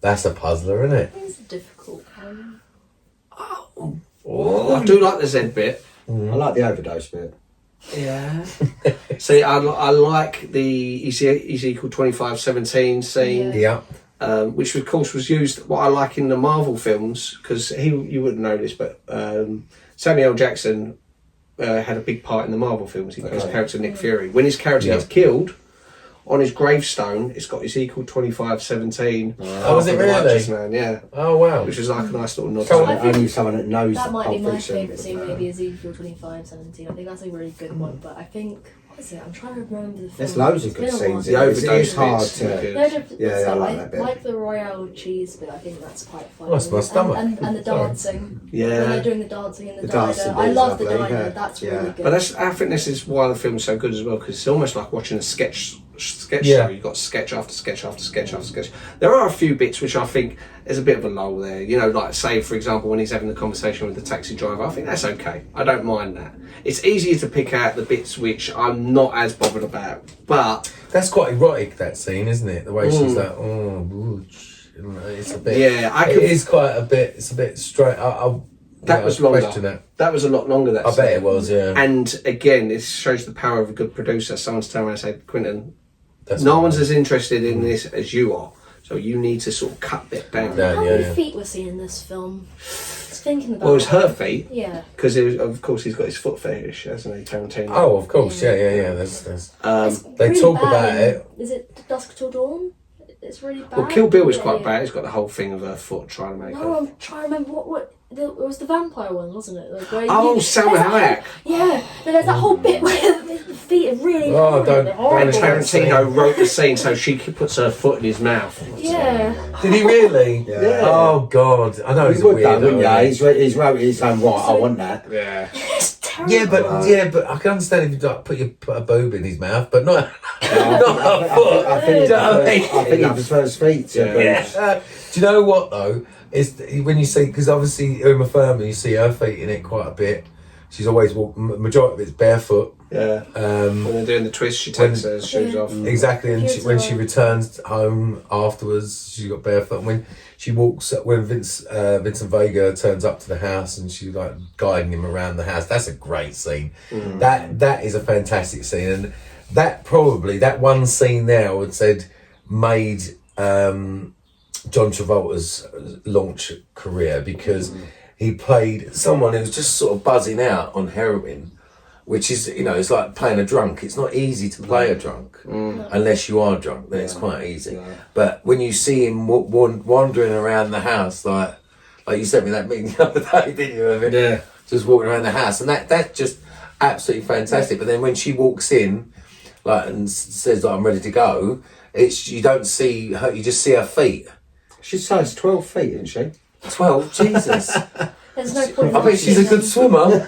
That's a puzzler, isn't it? It's a difficult one. I do like the Z bit. I like the overdose bit. Yeah. See, I like the Ezekiel 25:17 scene. Yeah. Which of course was used. What I like in the Marvel films, because you wouldn't know this, but Samuel L. Jackson had a big part in the Marvel films. He plays character Nick Fury. When his character gets killed, on his gravestone, it's got Ezekiel 25:17. Oh, was it really? Man, yeah. Oh, wow. Which is like a nice little nod. Only someone that knows that might be Pulp my Fiction. favourite scene, maybe Ezekiel 25:17. I think that's a really good one, but I think, what is it? I'm trying to remember the film. There's loads of good It's been a scenes. while. It's hard to. I like that bit. like the Royale cheese bit. I think that's quite fun. Oh, it's my stomach. And the dancing. Yeah. When they're doing the dancing in the dancing diner. bit I is love the lovely, diner. yeah. That's Yeah. really good. But I think this is why the film's so good as well, because it's almost like watching a sketch show. You've got sketch after sketch after sketch after sketch. There are a few bits which I think there's a bit of a lull there. You know, like say for example when he's having the conversation with the taxi driver. I think that's okay. I don't mind that. It's easier to pick out the bits which I'm not as bothered about. But that's quite erotic, that scene, isn't it? The way she's like, it's a bit. Yeah, it is quite a bit. It's a bit straight. That was longer. That was a lot longer. That I bet it was. Yeah. And again, this shows the power of a good producer. Someone's telling me, I said, Quentin, no one's as interested in this as you are. So you need to sort of cut that down. How many feet were seen in this film? Just thinking about. Well, it's her feet. Yeah. Because of course he's got his foot fetish, hasn't he, Tarantino? Oh, of course. Yeah. There's they really talk bad about it. Is it Dusk Till Dawn? It's really bad. Well, Kill Bill is quite bad. He's got the whole thing of her foot trying to make her. No, I'm trying to remember what it was the vampire one, wasn't it? Like, where Salma Hayek. Yeah, but there's that whole bit where the feet are really. Oh, don't. And Tarantino wrote the scene so she puts her foot in his mouth. Yeah. Did he really? Yeah. Oh God, I know he's a weirdo. Yeah, he's wrote his own right. I want that. Yeah. It's terrible. Yeah, but I can understand if you like, put a boob in his mouth, but not. I think he prefers feet. Yeah. Do you know what though? Is when you see, because obviously Uma Thurman, you see her feet in it quite a bit. She's always majority of it's barefoot. Yeah. When they're doing the twist, she takes her shoes off. Exactly, and when she returns home afterwards, she's got barefoot. And when she walks, when Vincent Vega turns up to the house and she's like guiding him around the house, that's a great scene. That is a fantastic scene, and that one scene there, I would said, made John Travolta's launch career, because he played someone who's just sort of buzzing out on heroin, which is, it's like playing a drunk. It's not easy to play a drunk unless you are drunk. Then it's quite easy. Yeah. But when you see him wandering around the house, like you sent me that meeting the other day, didn't you? Of it? Yeah. Just walking around the house, and that's just absolutely fantastic. But then when she walks in, and says that I'm ready to go, you don't see her. You just see her feet. She's size 12 feet, isn't she? 12, Jesus. There's no point. I bet she's a good swimmer. There's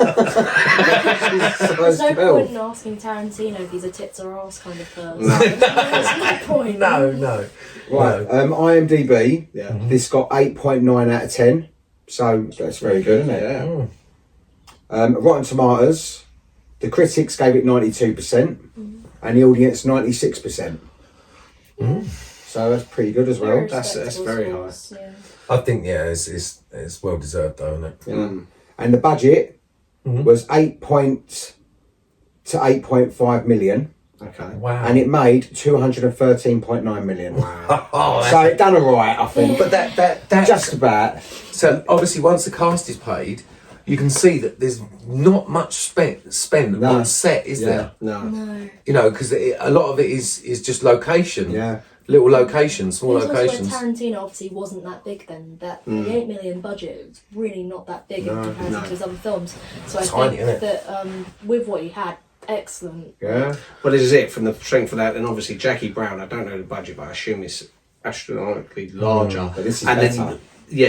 no point in asking Tarantino if he's a tits or arse kind of person. There's no point. No. Right, IMDb, this got 8.9 out of 10, so that's very good, isn't it? Yeah. Rotten Tomatoes, the critics gave it 92%, and the audience 96%. So that's pretty good as well. That's very high. Yeah. I think it's well deserved though, isn't it? Yeah. And the budget was 8.5 million. Okay. Wow. And it made 213.9 million. Oh, so it done alright, I think. But that just about. So obviously, once the cast is paid, you can see that there's not much spent on set, is there? No. Because a lot of it is just location. Yeah. Little locations, small locations. Tarantino obviously wasn't that big then. The 8 million budget was really not that big in comparison to his other films. So I think that with what he had, excellent. Yeah. Well, this is it from the strength of that, and obviously Jackie Brown. I don't know the budget, but I assume it's astronomically larger. But this is and better.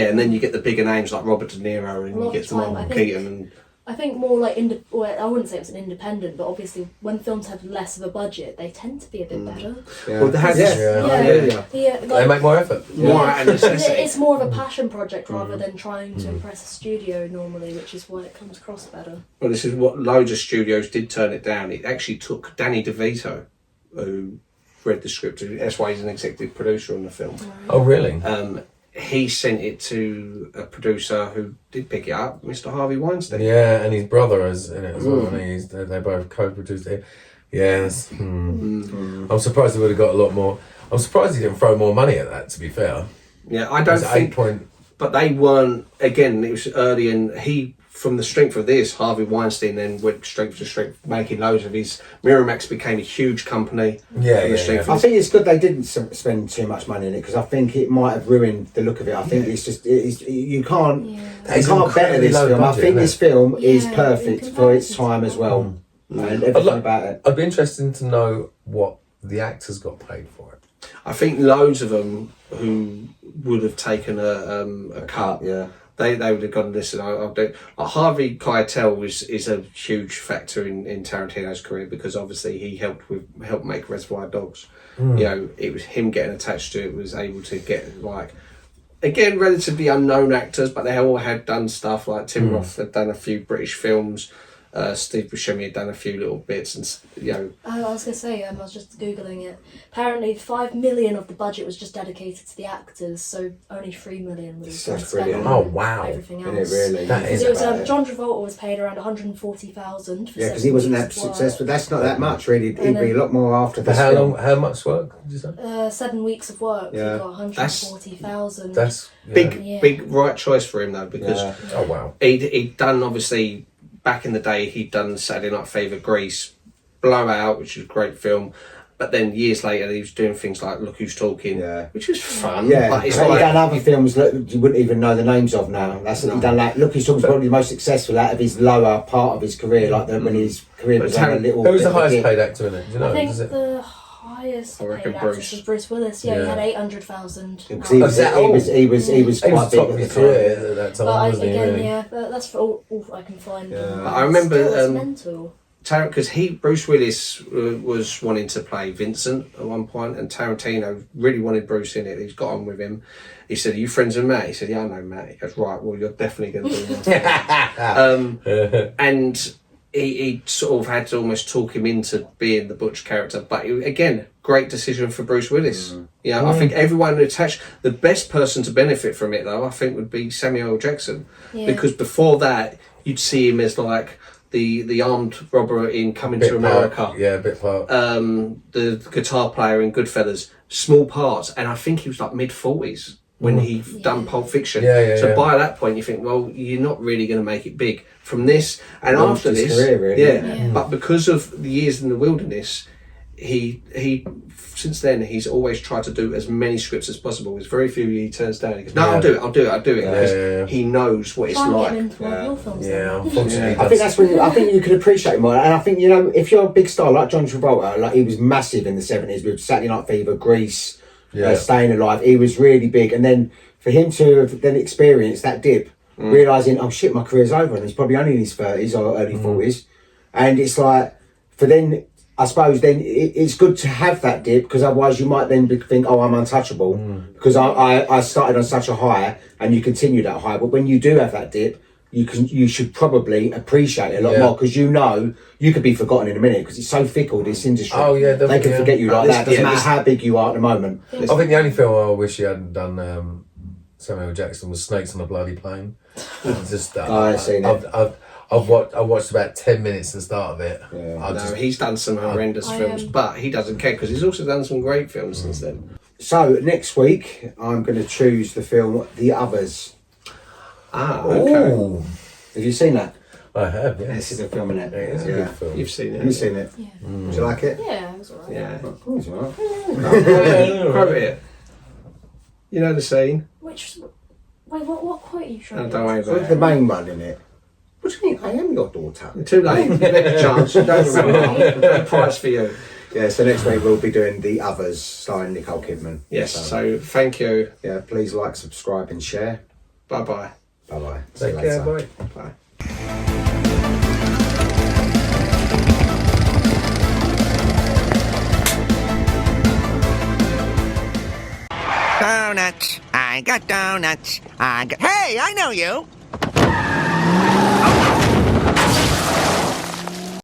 and then you get the bigger names like Robert De Niro, and you get Michael Keaton and. I think more like I wouldn't say it was an independent, but obviously when films have less of a budget, they tend to be a bit better. Yeah. Well, they have They make more effort. More out of necessity. It's more of a passion project rather than trying to impress a studio normally, which is why it comes across better. Well, this is what loads of studios did turn it down. It actually took Danny DeVito, who read the script. That's why he's an executive producer on the film. Oh, really? He sent it to a producer who did pick it up, Mr. Harvey Weinstein. Yeah, and his brother is in it as well. They both co-produced it. Yes. I'm surprised they would have got a lot more. I'm surprised he didn't throw more money at that, to be fair. Yeah, I don't think... But they weren't... Again, it was early, and he... From the strength of this, Harvey Weinstein then went strength to strength, making loads of his... Miramax became a huge company. I think it's good they didn't spend too much money in it, because I think it might have ruined the look of it. I think it's just... you can't better this film. I think this film is perfect for its time as well. And everything about it. I'd be interested to know what the actors got paid for it. I think loads of them who would have taken a cut... They would have gone, listen, I'll do... Harvey Keitel is a huge factor in Tarantino's career, because obviously he helped make Reservoir Dogs. It was him getting attached to it, was able to get, again, relatively unknown actors, but they all had done stuff, like Tim Roth had done a few British films, Steve Buscemi had done a few little bits, and I was going to say, I was just googling it. Apparently, 5 million of the budget was just dedicated to the actors, so only 3 million was spent on Oh wow! everything else. Isn't it really? That is. It was John Travolta was paid around 140,000. Yeah, because he wasn't that successful. That's not that much, really. He'd be a lot more after this. How long? How much work did you say? 7 weeks of work. Yeah. He got 140,000. That's big right choice for him though, because oh wow, he'd done obviously. Back in the day, he'd done Saturday Night Fever, Grease, Blowout, which was a great film. But then years later, he was doing things like Look Who's Talking, which was fun. Yeah, but it's he's done other films that you wouldn't even know the names of now. He done Look Who's Talking, probably the most successful out of his lower part of his career, when his career was on a little. Who was the highest paid actor in it? Do you know? I think the highest paid actor was Bruce Willis. Yeah, he had 800,000. He was quite big at the career at that time. But but that's for all I can find. I remember it's mental. because Bruce Willis was wanting to play Vincent at one point, and Tarantino really wanted Bruce in it. He's got on with him. He said, "Are you friends with Matt?" He said, "Yeah, I know Matt." He goes, "Right, well, you're definitely going to do one." And he sort of had to almost talk him into being the Butch character. But again, great decision for Bruce Willis. I think everyone attached. The best person to benefit from it, though, I think, would be Samuel L. Jackson, because before that, you'd see him as like the armed robber in Coming to America. Bit part. The guitar player in Goodfellas, small parts, and I think he was like mid-40s when he done Pulp Fiction. So by that point, you think, well, you're not really going to make it big from this. And after this, career, really. But because of the years in the wilderness, he since then he's always tried to do as many scripts as possible. There's very few he turns down. He goes, no, I'll do it because he knows what it's like. Unfortunately, I think that's when I think you could appreciate him more. And I think, you know, if you're a big star like John Travolta, like he was massive in the 70s with Saturday Night Fever, Grease, Staying Alive. He was really big, and then for him to have then experienced that dip, realising, oh shit, my career's over, and he's probably only in his 30s or early 40s, and it's like, for then, I suppose then it's good to have that dip, because otherwise you might then think, oh, I'm untouchable, because I started on such a high and you continue that high. But when you do have that dip, you should probably appreciate it a lot more, because you know you could be forgotten in a minute, because it's so fickle, this industry. Oh yeah, they can forget you like that. Doesn't matter how big you are at the moment. I think the only film I wish he hadn't done, Samuel Jackson, was Snakes on a Bloody Plane. Just I've seen it. I watched about 10 minutes at the start of it. He's done some horrendous films, but he doesn't care, because he's also done some great films since then. So next week I'm going to choose the film The Others. Okay. Ooh. Have you seen that? I have, yes. This is a film, isn't it? It's a good film. You've seen it. Have you seen it? Yeah. Do you like it? Yeah, it was alright. Yeah. Oh, it's alright. Quote it. You know the scene? Wait, what quote are you trying to Don't worry What's about the it. main one in it? What do you mean? I am your daughter. Too late. You get the chance. Don't remember. No prize for you. Yeah, so next week we'll be doing The Others, starring Nicole Kidman. Yes, so thank you. Yeah, please like, subscribe and share. Bye-bye. Bye-bye. Take care, bye. Bye. Donuts. I got donuts. Hey, I know you.